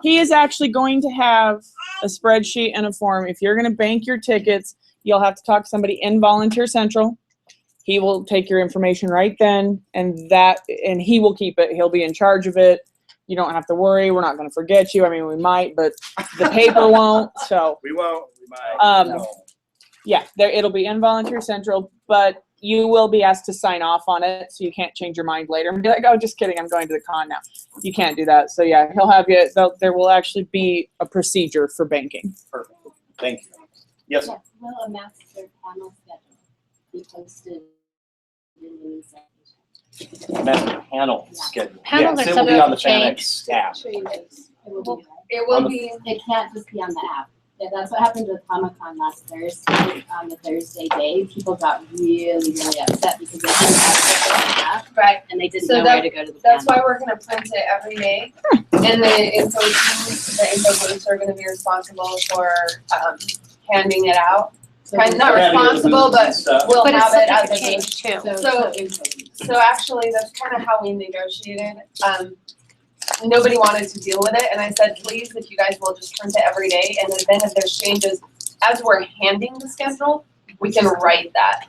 He is actually going to have a spreadsheet and a form. If you're going to bank your tickets, you'll have to talk to somebody in Volunteer Central. He will take your information right then, and he will keep it. He'll be in charge of it. You don't have to worry. We're not going to forget you. I mean, we might, but the paper won't. So We won't, we might. yeah, it'll be in Volunteer Central, but you will be asked to sign off on it, so you can't change your mind later and be like, oh, just kidding, I'm going to the con now. You can't do that. So yeah, he'll have you. There will actually be a procedure for banking. Perfect. Thank you. Yes. Will a master panel schedule be posted in the news section? Master panel schedule. Panels Yes, are it will be on the subject FanX app. It will be, it can't just be on the app. Yeah, that's what happened with Comic-Con last Thursday, on the Thursday day. People got really upset because they couldn't access the app. Right. And they didn't So know where to go to the That's panel. why we're gonna print it every day. And the info booths are gonna be responsible for, handing it out. Kind of not responsible, but we'll But it's have it as subject to a. change too. So actually, that's kind of how we negotiated. Nobody wanted to deal with it, and I said, please, if you guys will just print it every day, and then if there's changes, as we're handing the schedule, we can write that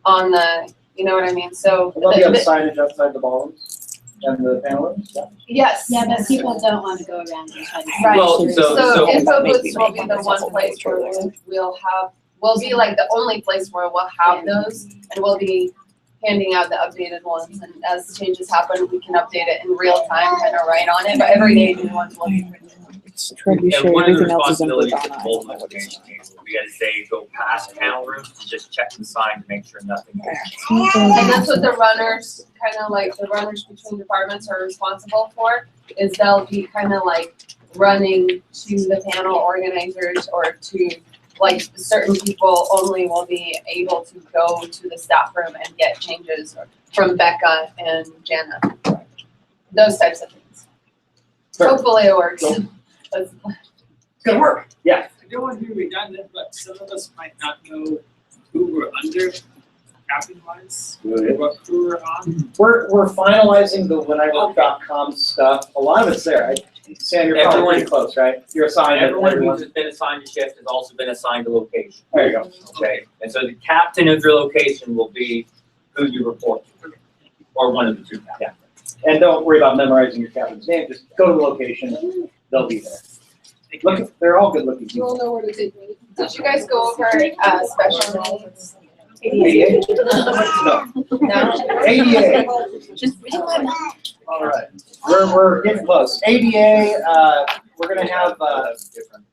on the, you know what I mean, so. There'll be on signage outside the ballrooms and the panelists. Yeah. Yes. Yeah, but people don't want to go around and try to. Right, Well, so info booths will be the one place where we'll be like the only place where we'll have those, and we'll be handing out the updated ones, and as changes happen, we can update it in real time, kind of write on it, but every day new ones will be printed. And one of the responsibilities of the mobile notification table will be as they go past panel rooms to just check the sign to make sure nothing is. And that's what the runners, kind of like the runners between departments are responsible for, is they'll be kind of like running to the panel organizers or to, like, certain people only will be able to go to the staff room and get changes from Becca and Jana. Those types of things. Sure. Hopefully it works. It's gonna work. Yeah. I don't want to be redundant, but some of us might not know who we're under captain-wise, what crew we're on. We're finalizing the whenIwork.com stuff. A lot of it's there. Sam, you're probably pretty close, right? You're assigned. Everyone who's been assigned a shift has also been assigned a location. There you go. Okay, and so the captain of your location will be who you report to, or one of the two captains. Yeah. And don't worry about memorizing your captain's name. Just go to the location. They'll be there. Look, they're all good looking people. You'll know where to take me. Did you guys go over special needs? ADA? No. ADA. Just read my mind. All right. We're getting close. ADA, we're gonna have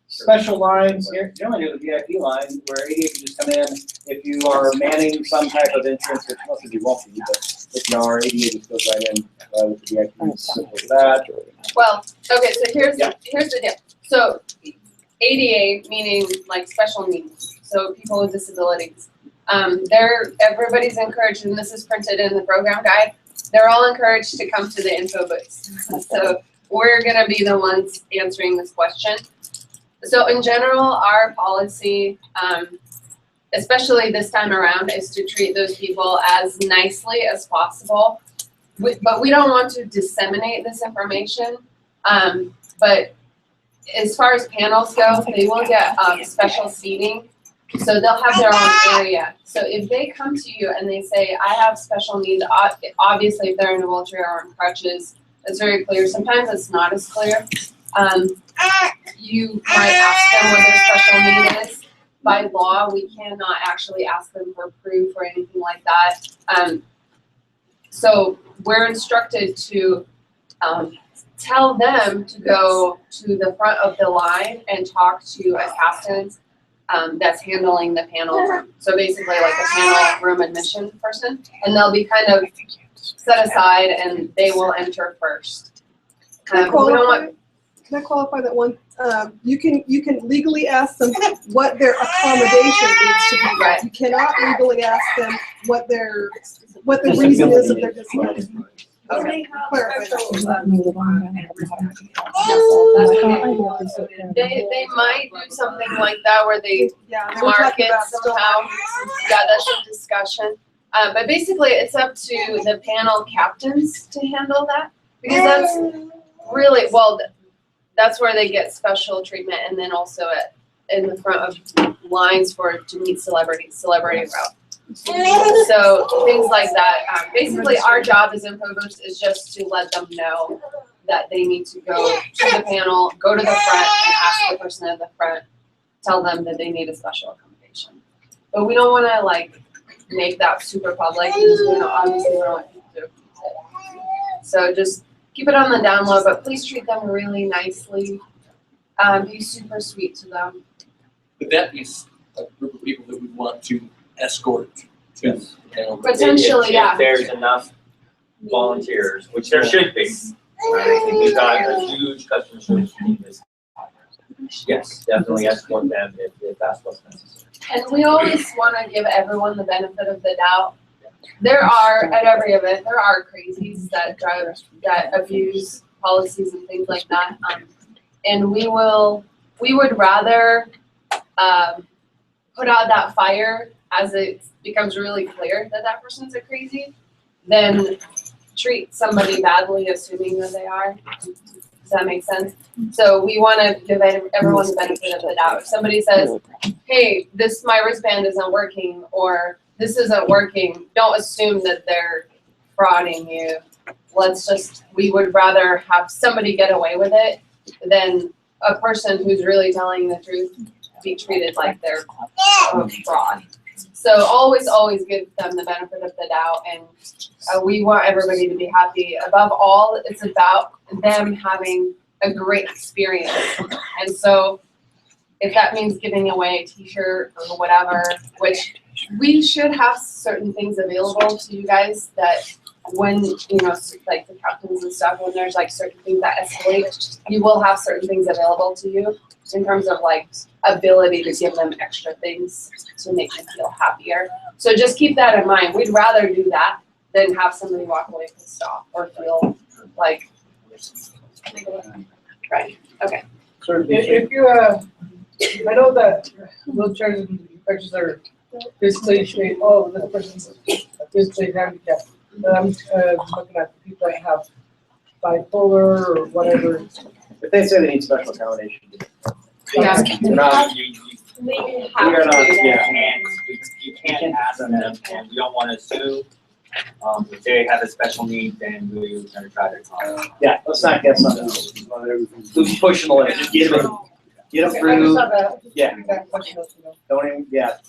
special lines here, generally near the VIP line, where ADA can just come in if you are manning some type of entrance, which most of you won't be, but if you are, ADA just goes right in with the VIP. Simple as that. Well, okay, so here's the deal. So ADA, meaning like special needs, so people with disabilities. Everybody's encouraged, and this is printed in the program guide, they're all encouraged to come to the info booths. So we're gonna be the ones answering this question. So in general, our policy especially this time around, is to treat those people as nicely as possible. But we don't want to disseminate this information. But as far as panels go, they will get special seating. So they'll have their own area. So if they come to you and they say, I have special needs, obviously if they're in a wheelchair or on crutches, it's very clear. Sometimes it's not as clear. You might ask them what their special need is. By law, we cannot actually ask them for proof or anything like that. So we're instructed to tell them to go to the front of the line and talk to a captain that's handling the panel room. So basically like a panel room admission person, and they'll be kind of set aside and they will enter first. Can I qualify that one? You can legally ask them what their accommodation needs to be. Right. You cannot legally ask them what the reason is of their disability. Okay. They might do something like that where they mark it somehow. Yeah, that's a discussion. But basically, it's up to the panel captains to handle that, because that's really, well, that's where they get special treatment, and then also in the front of lines to meet celebrity route. So things like that. Basically, our job as info booths is just to let them know that they need to go to the panel, go to the front, and ask the person at the front, tell them that they need a special accommodation. But we don't want to like make that super public, because obviously we don't want people to abuse it. So just keep it on the down low, but please treat them really nicely. Be super sweet to them. But that is a group of people that we want to escort to the panel. Potentially, yeah. If there's enough volunteers, which there should be. I think we've got a huge customer service team. Yes, definitely escort them if that's what's necessary. And we always want to give everyone the benefit of the doubt. There are, at every event, there are crazies that abuse policies and things like that. And we would rather put out that fire as it becomes really clear that that person's a crazy than treat somebody badly assuming that they are. Does that make sense? So we want to give everyone the benefit of the doubt. If somebody says, hey, my wristband isn't working, or this isn't working, don't assume that they're frauding you. We would rather have somebody get away with it than a person who's really telling the truth be treated like they're a fraud. So always give them the benefit of the doubt, and we want everybody to be happy. Above all, it's about them having a great experience. And so if that means giving away a t-shirt or whatever, which we should have certain things available to you guys that when, like the captains and stuff, when there's like certain things that escalate, you will have certain things available to you in terms of like ability to give them extra things to make them feel happier. So just keep that in mind. We'd rather do that than have somebody walk away pissed off or feel like, right, okay. If you, I know that wheelchairs and crutches are physically, oh, this person's physically handicapped. But I'm looking at the people that have bipolar or whatever. If they say they need special accommodation. Yeah. They're not, You can't ask them, and we don't want to assume. If they have a special need, then we're going to try to accommodate. yeah, let's not get something else. Who's pushing the limit, just get them through. Yeah. Don't even,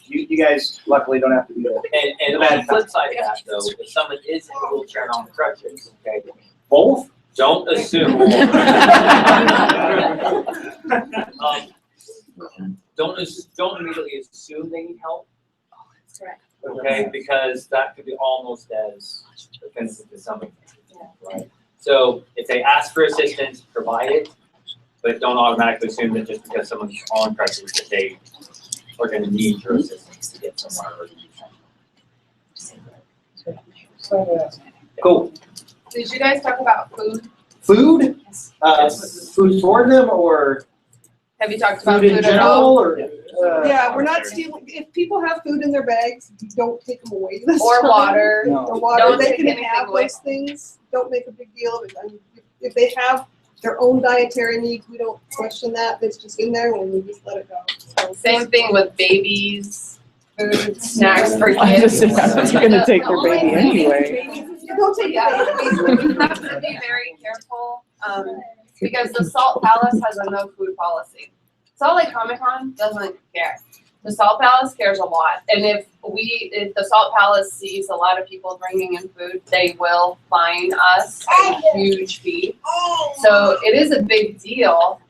you guys luckily don't have to do that. And on the flip side of that, though, if someone is in a wheelchair and on crutches, okay, both, don't assume. Don't immediately assume they need help. Correct. Okay, because that could be almost as offensive to some of them, right? So if they ask for assistance, provide it, but don't automatically assume that just because someone's on crutches that they are going to need your assistance to get somewhere. Cool. Did you guys talk about food? Food? Food for them or Have you talked about Food in food at general, all? or? Yeah, we're not stealing, if people have food in their bags, don't take them away this Or time. water. No. Or water, Don't they take can anything have away. those things, don't make a big deal of it. I mean, if they have their own dietary needs, we don't question that, it's just in there and we just let it go. So, Same thing with babies, food, snacks for I kids. just was gonna take their baby The anyway. You don't take Yeah, it. we have to be very careful, because the Salt Palace has a no food policy. Salt Lake Comic Con doesn't care. The Salt Palace cares a lot, and if the Salt Palace sees a lot of people bringing in food, they will fine us a huge fee. So it is a big deal.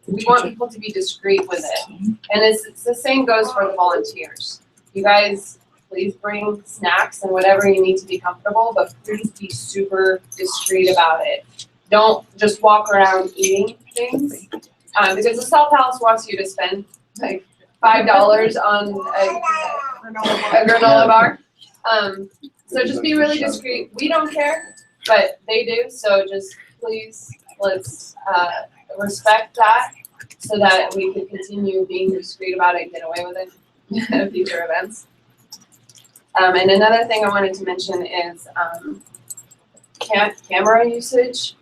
We want people to be discreet with it, and it's the same goes for the volunteers. You guys, please bring snacks and whatever you need to be comfortable, but please be super discreet about it. Don't just walk around eating things, because the Salt Palace wants you to spend like $5 on a granola bar. So just be really discreet. We don't care, but they do. So just please, let's respect that so that we can continue being discreet about it and get away with it at future events. And another thing I wanted to mention is camera usage.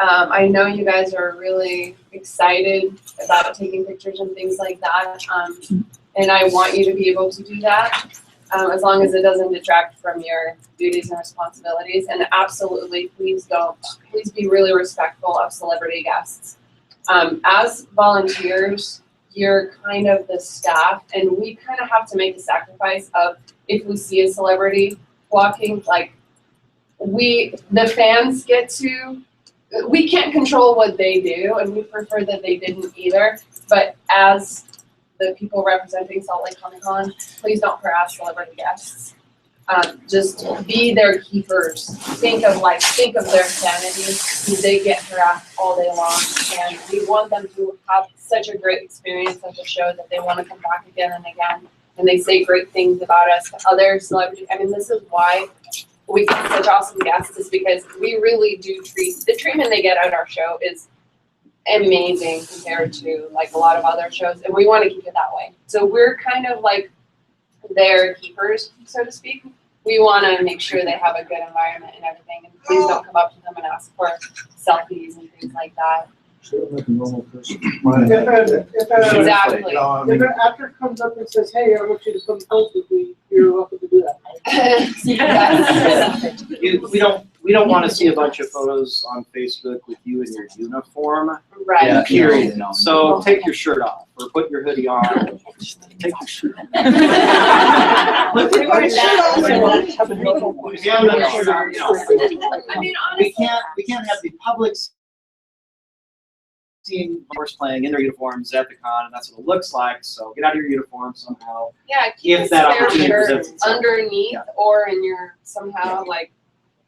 I know you guys are really excited about taking pictures and things like that, and I want you to be able to do that as long as it doesn't detract from your duties and responsibilities. And absolutely, please be really respectful of celebrity guests. As volunteers, you're kind of the staff, and we kind of have to make a sacrifice of if we see a celebrity walking, like the fans get to. We can't control what they do, and we prefer that they didn't either. But as the people representing Salt Lake Comic Con, please don't harass celebrity guests. Just be their keepers. Think of their sanity. They get harassed all day long, and we want them to have such a great experience at the show that they want to come back again and again. And they say great things about us to other celebrities. I mean, this is why we get such awesome guests, is because we really do the treatment they get at our show is amazing compared to like a lot of other shows, and we want to keep it that way. So we're kind of like their keepers, so to speak. We want to make sure they have a good environment and everything, and please don't come up to them and ask for selfies and things like that. Like a normal person. Exactly. If an actor comes up and says, "Hey, I want you to come post with me," you're welcome to do that. Yes. We don't want to see a bunch of photos on Facebook with you in your uniform. Right. Yeah, period. So take your shirt off or put your hoodie on. Take your shirt off. Put your shirt on. If you haven't done your shirt on, you know, I mean, honestly, we can't have the public seeing horse playing in their uniforms at the con, and that's what it looks like. So get out of your uniform somehow. yeah, keep If a that spare opportunity shirt presents itself. underneath or in your somehow like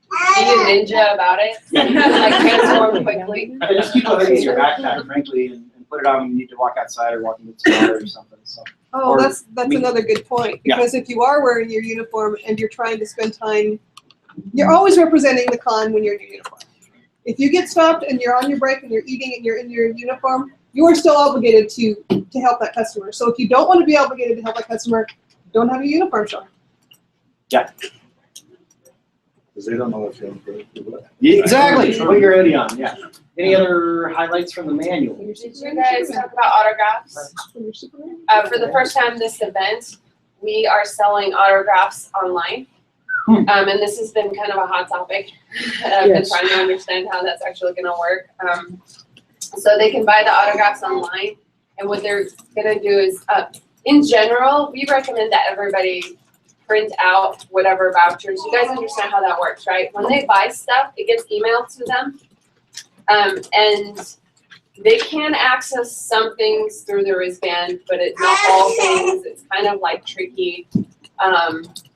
be a ninja about it. Like transform quickly. And just keep a hoodie in your backpack, frankly, and put it on when you need to walk outside or walk into the water or something. So. Oh, Or that's we- another good point, Yeah. because if you are wearing your uniform and you're trying to spend time, you're always representing the con when you're in your uniform. If you get stopped and you're on your break and you're eating and you're in your uniform, you are still obligated to help that customer. So if you don't want to be obligated to help that customer, don't have your uniform shown. Yeah. Because they don't know what you're going to do. Exactly. Put your hoodie on. Yeah. Any other highlights from the manual? Did you guys talk about autographs? For the first time this event, we are selling autographs online. And this has been kind of a hot topic. I've been trying to understand how that's actually going to work. So they can buy the autographs online, and what they're going to do is, in general, we recommend that everybody print out whatever vouchers. You guys understand how that works, right? When they buy stuff, it gets emailed to them, and they can access some things through the wristband, but it's not all things. It's kind of like tricky.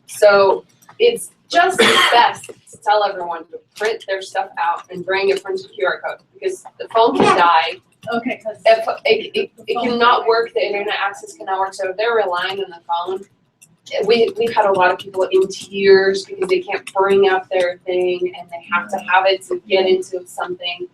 So it's just best to tell everyone to print their stuff out and bring a printed QR code, because the phone can die. Okay. If it cannot work, the internet access cannot work. So if they're relying on the phone, we've had a lot of people in tears because they can't bring up their thing and they have to have it to get into something.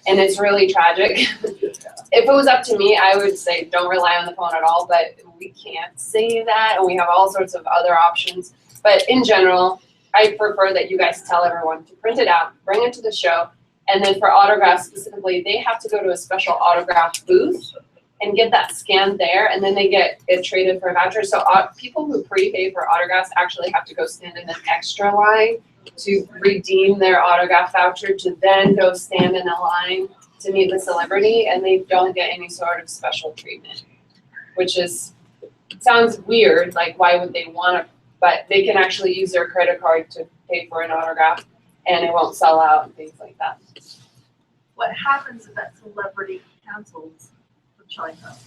and it's really tragic. If it was up to me, I would say don't rely on the phone at all, but we can't say that, and we have all sorts of other options. But in general, I prefer that you guys tell everyone to print it out, bring it to the show, and then for autographs specifically, they have to go to a special autograph booth and get that scanned there, and then they get it traded for a voucher. So people who prepay for autographs actually have to go stand in an extra line to redeem their autograph voucher to then go stand in a line to meet the celebrity, and they don't get any sort of special treatment, which sounds weird, like why would they want to, but they can actually use their credit card to pay for an autograph and it won't sell out and things like that. What happens if that celebrity cancels from showing up?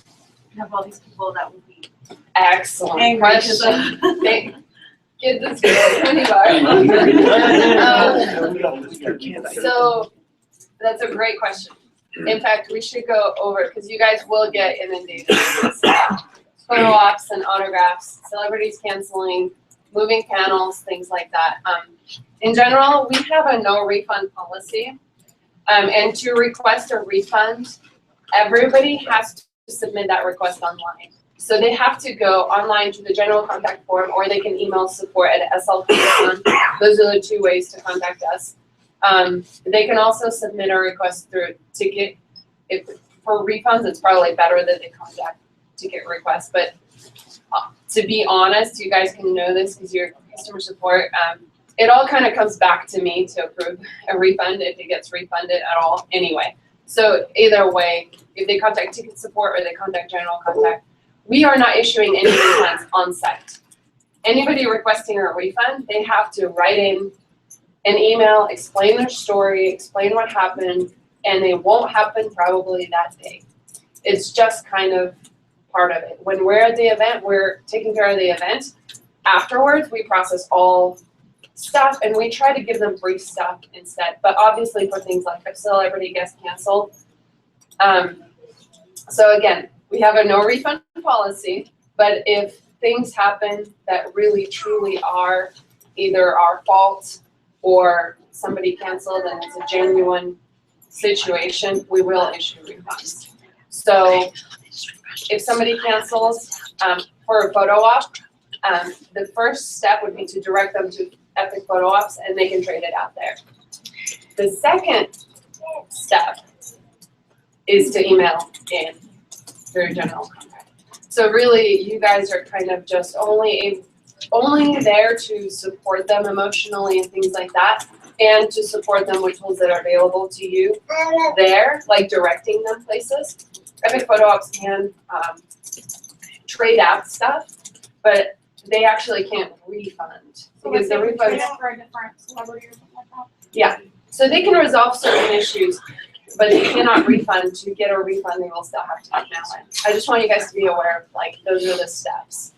You have all these people that will be Excellent angry question. Get this candy bar. So that's a great question. In fact, we should go over, because you guys will get inundated with photo ops and autographs, celebrities canceling, moving panels, things like that. In general, we have a no refund policy. And to request a refund, everybody has to submit that request online. So they have to go online to the general contact form, or they can email support@slp.com. Those are the two ways to contact us. They can also submit a request through Ticket. For refunds, it's probably better that they contact Ticket Request. But to be honest, you guys can know this because you're customer support. It all kind of comes back to me to approve a refund if it gets refunded at all anyway. So either way, if they contact Ticket Support or they contact General Contact, we are not issuing any refunds on site. Anybody requesting a refund, they have to write in an email, explain their story, explain what happened, and they won't happen probably that day. It's just kind of part of it. When we're at the event, we're taking care of the event. Afterwards, we process all stuff and we try to give them free stuff instead. But obviously for things like if celebrity guest cancel. So again, we have a no refund policy, but if things happen that really truly are either our fault or somebody canceled and it's a genuine situation, we will issue refunds. So if somebody cancels for a photo op, the first step would be to direct them to Epic Photo Ops and they can trade it out there. The second step is to email in through general contact. So really, you guys are kind of just only there to support them emotionally and things like that, and to support them with tools that are available to you there, like directing them places. Epic Photo Ops can trade out stuff, but they actually can't refund. Because the refunds for a different celebrity or something like that. Yeah, so they can resolve certain issues, but they cannot refund. To get a refund, they will still have to email in. I just want you guys to be aware of, like, those are the steps.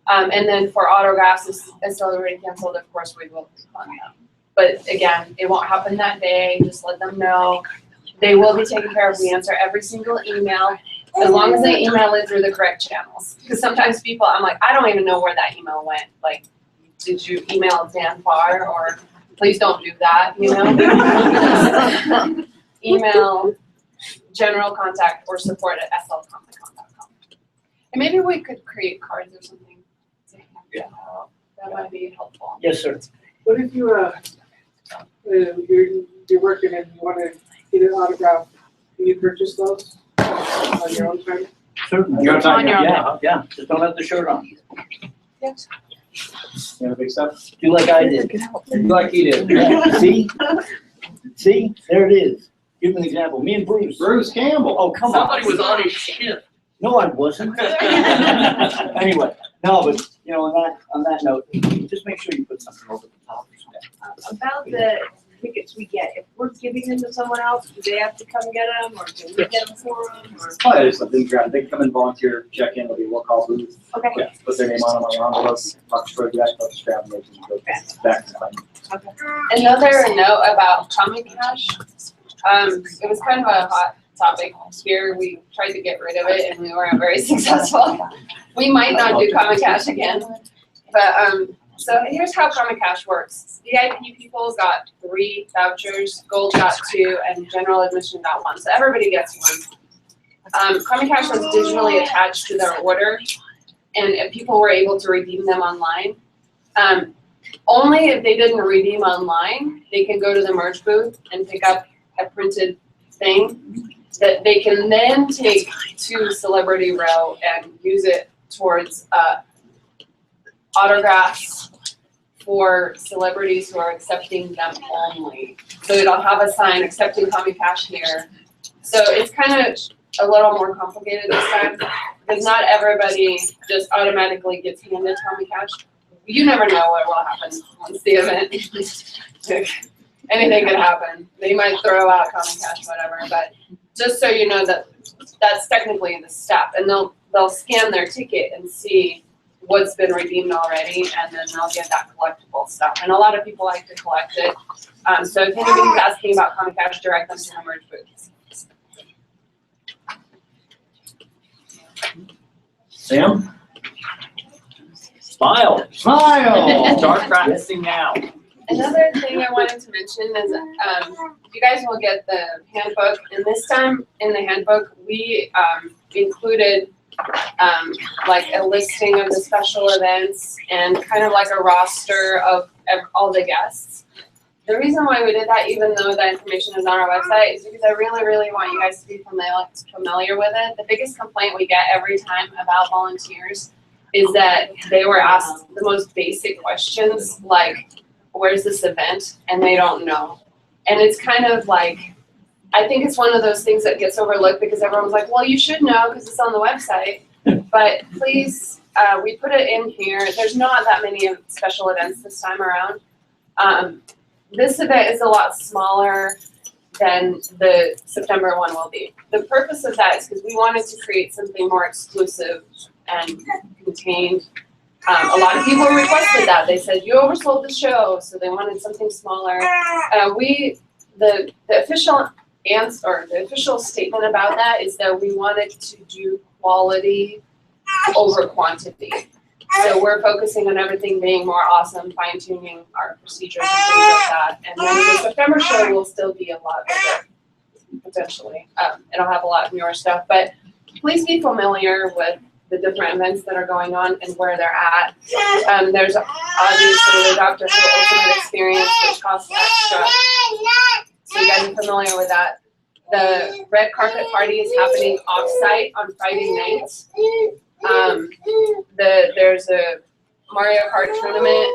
And then for autographs, if it's already canceled, of course, we will refund them. But again, it won't happen that day. Just let them know. They will be taken care of. We answer every single email, as long as they email it through the correct channels. Because sometimes people, I'm like, I don't even know where that email went. Like, did you email Dan Farr? Or please don't do that, you know? Email general contact or support@slcomiccon.com. And maybe we could create cards or something to hand out. That might be helpful. Yes, sir. What if you're working and you want to get an autograph? Can you purchase those on your own time? Certainly. On your own Yeah, yeah, just don't have the shirt on. Yes. You have a big stuff? Do like I did. Do like he did. Yeah. See? See? There it is. Give me an example. Me and Bruce. Bruce Campbell. Oh, come Somebody on. was on his shift. No, I wasn't. Anyway, no, but, you know, on that note, just make sure you put something over the top or something. about the tickets we get. If we're giving them to someone else, do they have to come get them, or do we get them for them? Or? Probably just something grab. They can come and volunteer, check in, we'll call booth. Okay. Yeah, put their name on them on envelopes, box for that, let's grab them, they can go back to them. Another note about Comic Cash. It was kind of a hot topic here. We tried to get rid of it and we weren't very successful. We might not do Comic Cash again, but So here's how Common Cash works. VIP people got 3 vouchers, Gold got 2, and General Admission got 1. So everybody gets 1. Common Cash was digitally attached to their order, and if people were able to redeem them online. Only if they didn't redeem online, they can go to the merch booth and pick up a printed thing that they can then take to Celebrity Row and use it towards autographs for celebrities who are accepting them only. So it'll have a sign accepting Common Cash here. So it's kind of a little more complicated this time because not everybody just automatically gets handed Common Cash. You never know what will happen once the event. Anything could happen. They might throw out Common Cash, whatever. But just so you know that that's technically the step, and they'll scan their ticket and see what's been redeemed already, and then they'll get that collectible stuff. And a lot of people like to collect it. So if anybody's asking about Common Cash, direct them to the merch booth. Sam? Smile. Smile. Start practicing now. Another thing I wanted to mention is you guys will get the handbook, and this time in the handbook we included like a listing of the special events and kind of like a roster of all the guests. The reason why we did that, even though that information is on our website, is because I really, really want you guys to be familiar with it. The biggest complaint we get every time about volunteers is that they were asked the most basic questions like, where's this event? And they don't know. And it's kind of like, I think it's one of those things that gets overlooked because everyone's like, well, you should know because it's on the website. But please, we put it in here. There's not that many special events this time around. This event is a lot smaller than the September one will be. The purpose of that is because we wanted to create something more exclusive and contained. A lot of people requested that. They said, you oversold the show, so they wanted something smaller. The official answer, or the official statement about that is that we wanted to do quality over quantity. So we're focusing on everything being more awesome, fine-tuning our procedures and things like that. And then the September show will still be a lot bigger, potentially. It'll have a lot newer stuff, but please be familiar with the different events that are going on and where they're at. There's obviously the Dr. Who Ultimate Experience, which costs extra. So you guys are familiar with that. The red carpet party is happening off-site on Friday night. There's a Mario Kart tournament.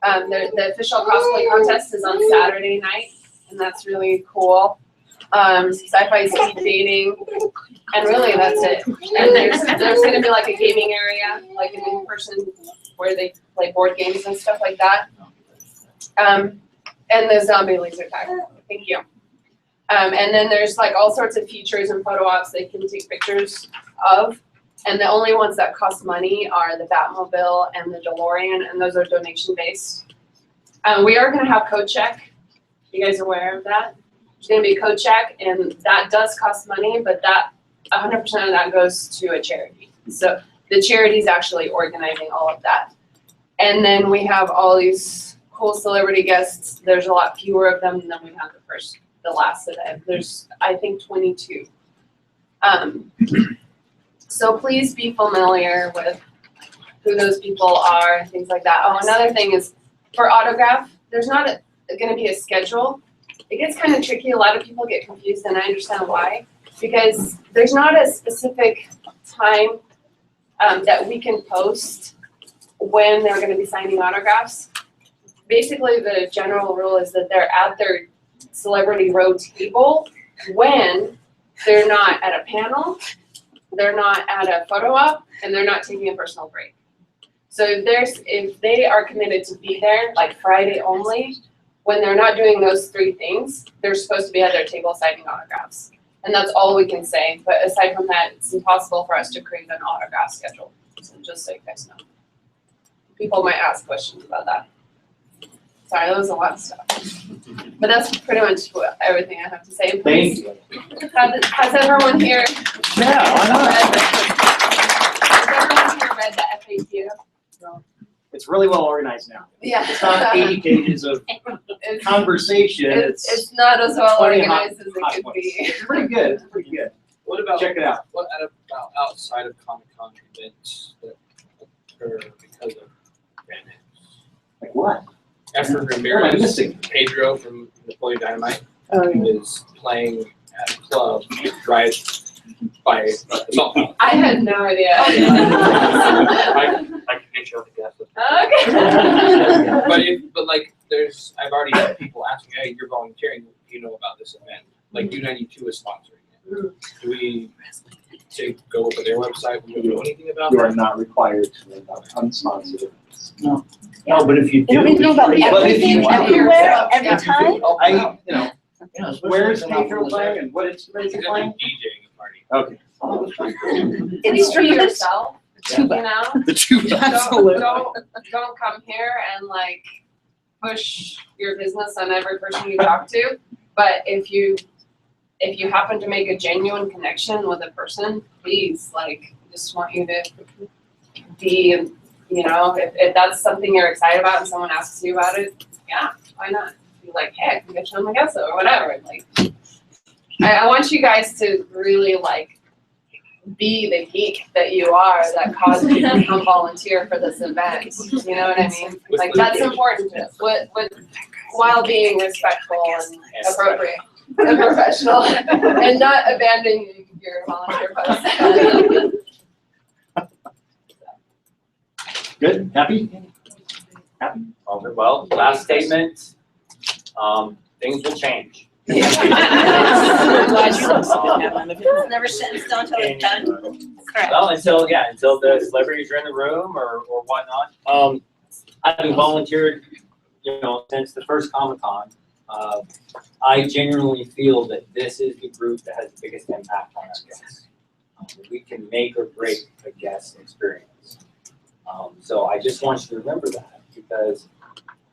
The official cosplay contest is on Saturday night, and that's really cool. Sci-fi speed dating, and really that's it. And there's going to be like a gaming area, like an in-person where they play board games and stuff like that. And the zombie laser tag. Thank you. And then there's like all sorts of features and photo ops they can take pictures of. And the only ones that cost money are the Batmobile and the DeLorean, and those are donation based. We are going to have code check. You guys aware of that? There's going to be a code check, and that does cost money, but that 100% of that goes to a charity. So the charity is actually organizing all of that. And then we have all these cool celebrity guests. There's a lot fewer of them than we had the last event. There's, I think, 22. So please be familiar with who those people are and things like that. Oh, another thing is for autograph, there's not going to be a schedule. It gets kind of tricky. A lot of people get confused, and I understand why. Because there's not a specific time that we can post when they're going to be signing autographs. Basically, the general rule is that they're at their Celebrity Row table when they're not at a panel, they're not at a photo op, and they're not taking a personal break. So if they are committed to be there, like Friday only, when they're not doing those 3 things, they're supposed to be at their table signing autographs. And that's all we can say. But aside from that, it's impossible for us to create an autograph schedule. So just so you guys know. People might ask questions about that. Sorry, that was a lot of stuff. But that's pretty much everything I have to say. Please, has everyone here? Yeah, why not? Has everyone here read the FAQ? it's really well organized now. Yeah. It's not 80 pages of conversation. It's not as well plenty of hot- organized as it hot could points. be. It's pretty good. It's pretty good. What about? Check it out. What about outside of Comic-Con events that occur because of FanX? Like what? After What am I Ramirez, missing? Pedro from Napoleon Dynamite Oh, is playing at a club right by the salt house. I had no idea. I can make sure the guest. Okay. But like, I've already had people asking, hey, you're volunteering, do you know about this event? Like U92 is sponsoring it. Do we go to their website, do we know anything about You are that? not required to know about unsponsored events. No, but if you do. You don't need to know about but if you everything, want- everywhere, every time? Where's Pedro playing and what instruments He's he gonna be playing? DJing a party. Okay. Instrument yourself. Tuba. You know? The tuba. Don't come here and like push your business on every person you talk to. But if you happen to make a genuine connection with a person, please, like, just want you to be, if that's something you're excited about and someone asks you about it, yeah, why not? Be like, hey, I can get you on my guest or whatever. Like, I want you guys to really like be the geek that you are that caused you to come volunteer for this event. You know what I mean? Like, that's important to us, while being respectful and appropriate and professional and not abandoning your volunteer post. Good, happy? Happy? Well, last statement, things will change. I'm glad you love something happening. It's never set in stone until it's done. Correct. Well, until the celebrities are in the room or whatnot. I've been volunteered, since the first Comic-Con. I genuinely feel that this is the group that has the biggest impact on our guests. We can make or break a guest experience. So I just want you to remember that because,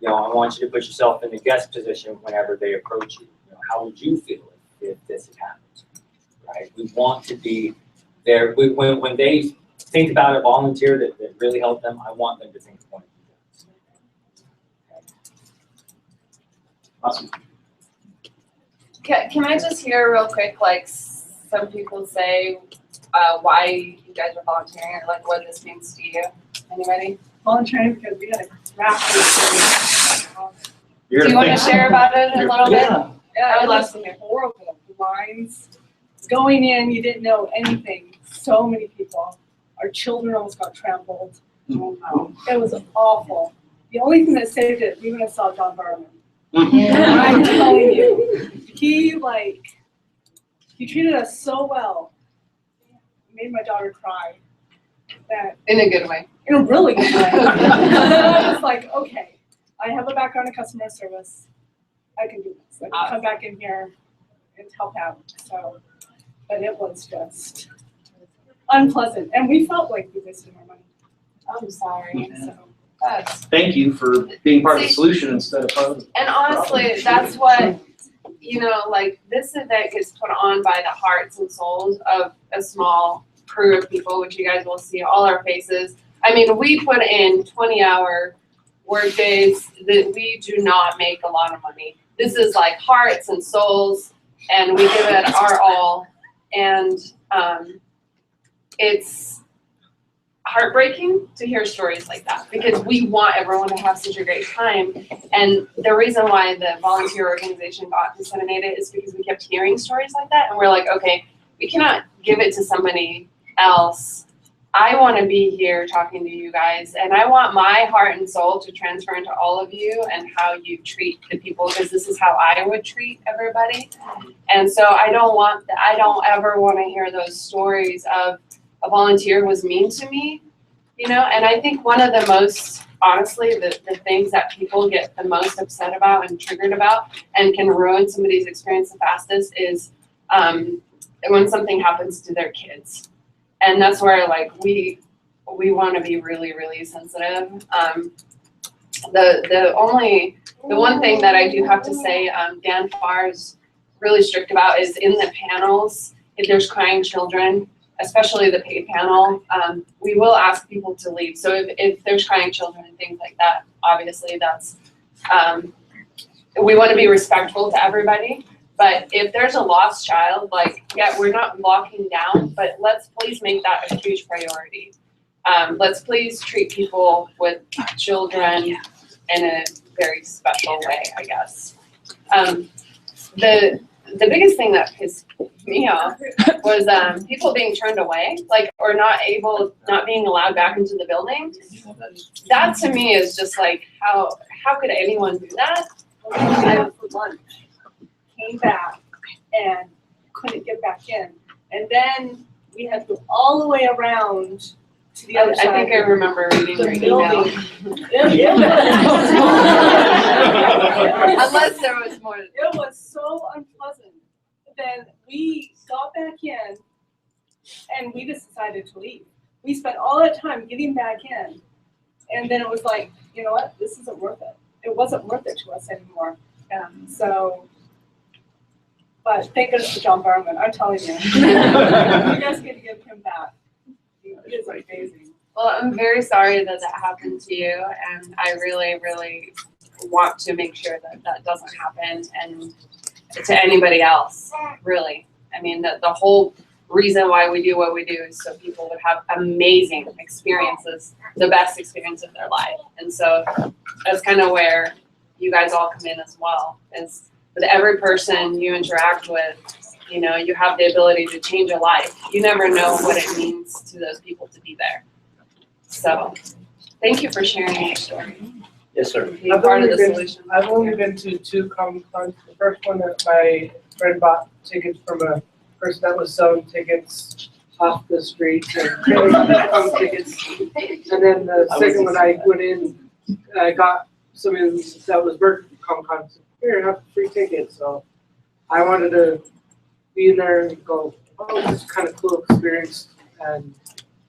I want you to put yourself in the guest position whenever they approach you. How would you feel if this had happened, right? We want to be there. When they think about a volunteer that really helped them, I want them to think of one of you guys. Awesome. Can I just hear real quick, like, some people say why you guys are volunteering or like what this means to you? Anybody? Volunteering because we had a craft experience. Do you want to share about it a little bit? Yeah, I would it love was to hear. horrible. The lines, going in, you didn't know anything. So many people. Our children almost got trampled. It was awful. The only thing that saved it, we went and saw John Barman. I'm telling you, he treated us so well. Made my daughter cry. That In a good way. in a really good way. And then I was like, okay, I have a background in customer service. I can do this. I can come back in here and help out. So, but it was just unpleasant, and we felt like we wasted our money. I'm sorry. So That's, Thank you for being part of the solution instead of part of the and honestly, that's what, like, this event gets put on by the hearts and souls of a small crew of people, which you guys will see all our faces. I mean, we put in 20-hour work days that we do not make a lot of money. This is like hearts and souls, and we give it our all. And it's heartbreaking to hear stories like that because we want everyone to have such a great time. And the reason why the volunteer organization got disseminated is because we kept hearing stories like that, and we're like, okay, we cannot give it to somebody else. I want to be here talking to you guys, and I want my heart and soul to transfer into all of you and how you treat the people, because this is how I would treat everybody. And so I don't ever want to hear those stories of a volunteer was mean to me, and I think one of the most, honestly, the things that people get the most upset about and triggered about and can ruin somebody's experience the fastest is when something happens to their kids. And that's where, like, we want to be really, really sensitive. The one thing that I do have to say, Dan Farr is really strict about is in the panels, if there's crying children, especially the pay panel, we will ask people to leave. So if there's crying children and things like that, obviously that's, we want to be respectful to everybody. But if there's a lost child, like, yeah, we're not locking down, but let's please make that a huge priority. Let's please treat people with children in a very special way, I guess. The biggest thing that pissed me off was people being turned away, like, or not being allowed back into the building. That to me is just like, how could anyone do that? I went for lunch, came back, and couldn't get back in. And then we had to go all the way around to the other side. I think I remember reading your email. Unless there was more. It was so unpleasant. Then we got back in, and we just decided to leave. We spent all that time getting back in, and then it was like, you know what? This isn't worth it. It wasn't worth it to us anymore. So, but thank goodness for John Barman. I'm telling you, you guys get to give him back. He is amazing. Well, I'm very sorry that that happened to you, and I really, really want to make sure that that doesn't happen and to anybody else, really. I mean, the whole reason why we do what we do is so people would have amazing experiences, the best experience of their life. And so that's kind of where you guys all come in as well, is with every person you interact with, you know, you have the ability to change a life. You never know what it means to those people to be there. So thank you for sharing your story. Yes, sir. Being part of the solution. I've only been to 2 Comic-Cons. The first one that my friend bought tickets from a person that was selling tickets off the street and tickets. And then the second one I went in, I got something that was Burger Comic-Con. Here, have free tickets. So I wanted to be in there and go, oh, this is kind of cool experience, and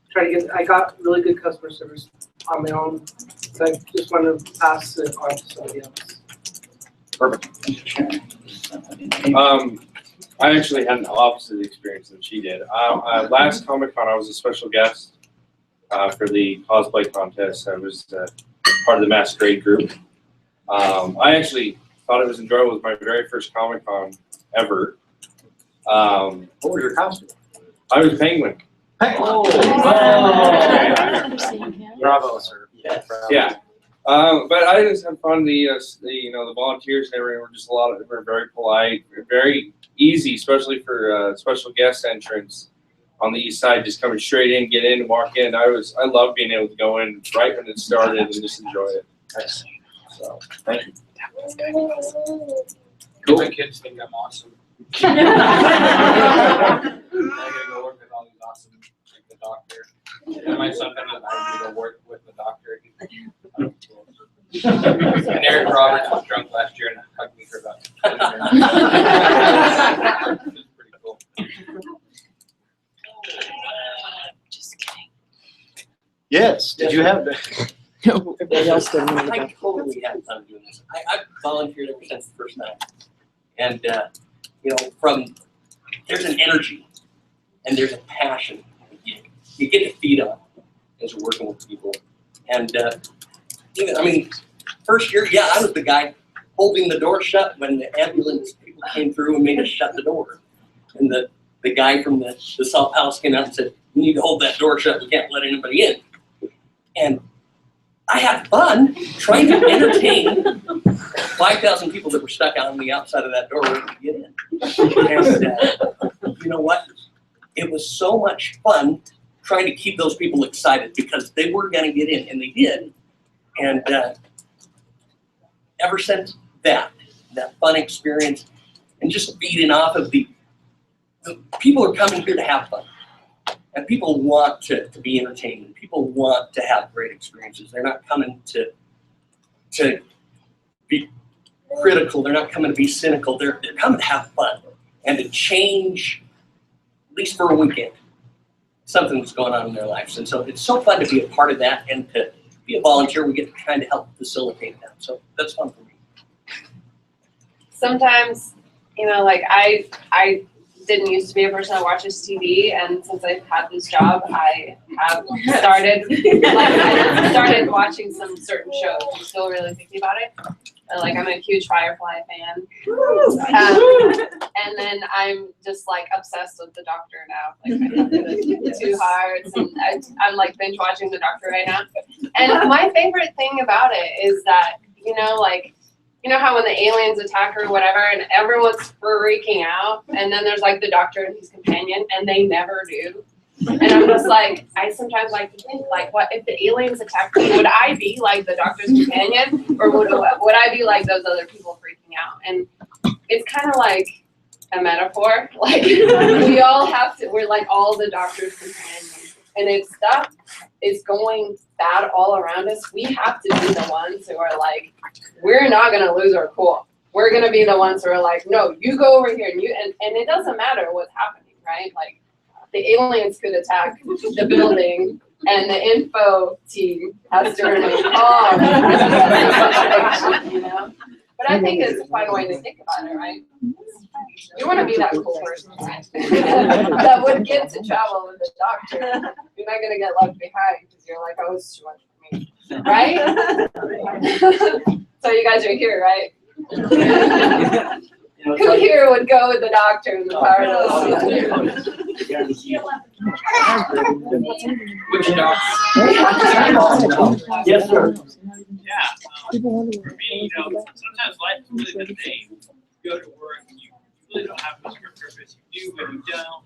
try to get. I got really good customer service on my own, so I just want to pass it on to somebody else. Perfect. I actually had an opposite experience than she did. Last Comic-Con, I was a special guest for the cosplay contest. I was part of the masquerade group. I actually thought it was enjoyable. It was my very first Comic-Con ever. What was your costume? I was Penguin. Oh. Bravo, sir. Yes. Yeah. But I just had fun. The volunteers and everyone were just were very polite, very easy, especially for special guest entrance on the east side, just coming straight in, get in, walk in. I love being able to go in right when it started and just enjoy it. Nice. So thank you. Cool. My kids think I'm awesome. I gotta go work with all these awesome, like the doctor. And my son found out I need to go work with the doctor. And Eric Roberts was drunk last year and hugged me for about 20 minutes. It was pretty cool. Just kidding. Yes. Did you have? Everybody else didn't. I totally had fun doing this. I've volunteered ever since the first time, and there's an energy and there's a passion you get to feed on as you're working with people. And first year, I was the guy holding the door shut when the ambulance people came through and made us shut the door. And the guy from the South House came out and said, "You need to hold that door shut. We can't let anybody in." And I had fun trying to entertain 5,000 people that were stuck out on the outside of that door waiting to get in. And you know what? It was so much fun trying to keep those people excited because they were going to get in, and they did. And ever since that fun experience, and just feeding off of the people are coming here to have fun. And people want to be entertained. People want to have great experiences. They're not coming to be critical. They're not coming to be cynical. They're coming to have fun and to change, at least for a weekend, something that's going on in their lives. And so it's so fun to be a part of that and to be a volunteer. We get to kind of help facilitate that. So that's fun for me. Sometimes, like I didn't used to be a person that watches TV, and since I've had this job, I have started I started watching some certain shows. I'm still really thinking about it. Like I'm a huge Firefly fan, and then I'm just like obsessed with the Doctor now. Like I have the 2 Hearts, and I'm like binge watching the Doctor right now. And my favorite thing about it is that like. You know how when the aliens attack or whatever, and everyone's freaking out, and then there's like the Doctor and his companion, and they never do. And I'm just like, I sometimes like to think, like, what if the aliens attacked me? Would I be like the Doctor's companion, or would I be like those other people freaking out? And it's kind of like a metaphor. Like we all have to. We're like all the Doctor's companions, and if stuff is going bad all around us, we have to be the ones who are like, we're not gonna lose our cool. We're gonna be the ones who are like, no, you go over here, and it doesn't matter what's happening, right? Like the aliens could attack the building, and the info team has to remain calm. But I think it's a fun way to think about it, right? You want to be that cool person, right? That would get to travel with the Doctor. You're not gonna get left behind because you're like, oh, it's too much for me, right? So you guys are here, right? Who here would go with the Doctor in the Paradise? Which Doctor? Yes, sir. Yeah. For me, sometimes life is really mundane. You go to work, you really don't have much of a purpose. You do, but you don't.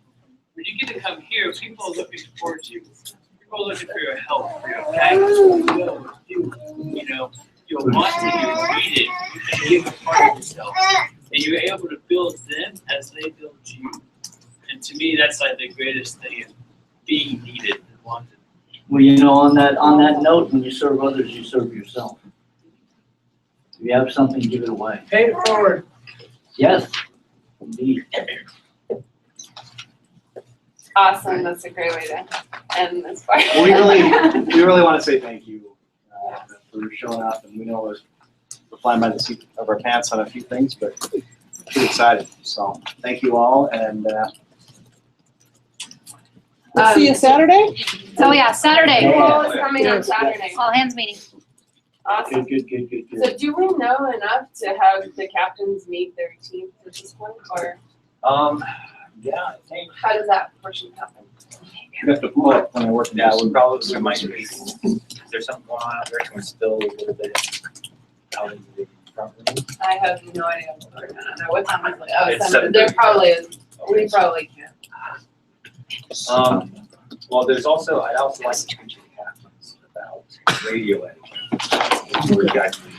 When you get to come here, people are looking towards you. People are looking for your help, for your guidance, you'll want to be needed and give a part of yourself. And you're able to build them as they build you. And to me, that's like the greatest thing is being needed and wanted. Well, on that note, when you serve others, you serve yourself. If you have something, give it away. Pay it forward. Yes, indeed. Awesome, that's a great way to end this part. Well, we really want to say thank you for showing up, and we know we're flying by the seat of our pants on a few things, but we're excited. So thank you all, and We'll see you Saturday? So yeah, Saturday. Who is coming on Saturday? All hands meeting. Awesome. Good. So do we know enough to have the captains meet their teams at this point, or Yeah, I think. how does that portion happen? you have to pull up when I work. Yeah, we might be. Is there something going on out there? Can we spill a little bit out into the front room? I have no idea what we're gonna know. What time is it? Oh, It's 7. There 7:30. probably is. We probably can. Well, I'd also like to speak to the captains about radio etiquette. Before you guys leave.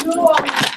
But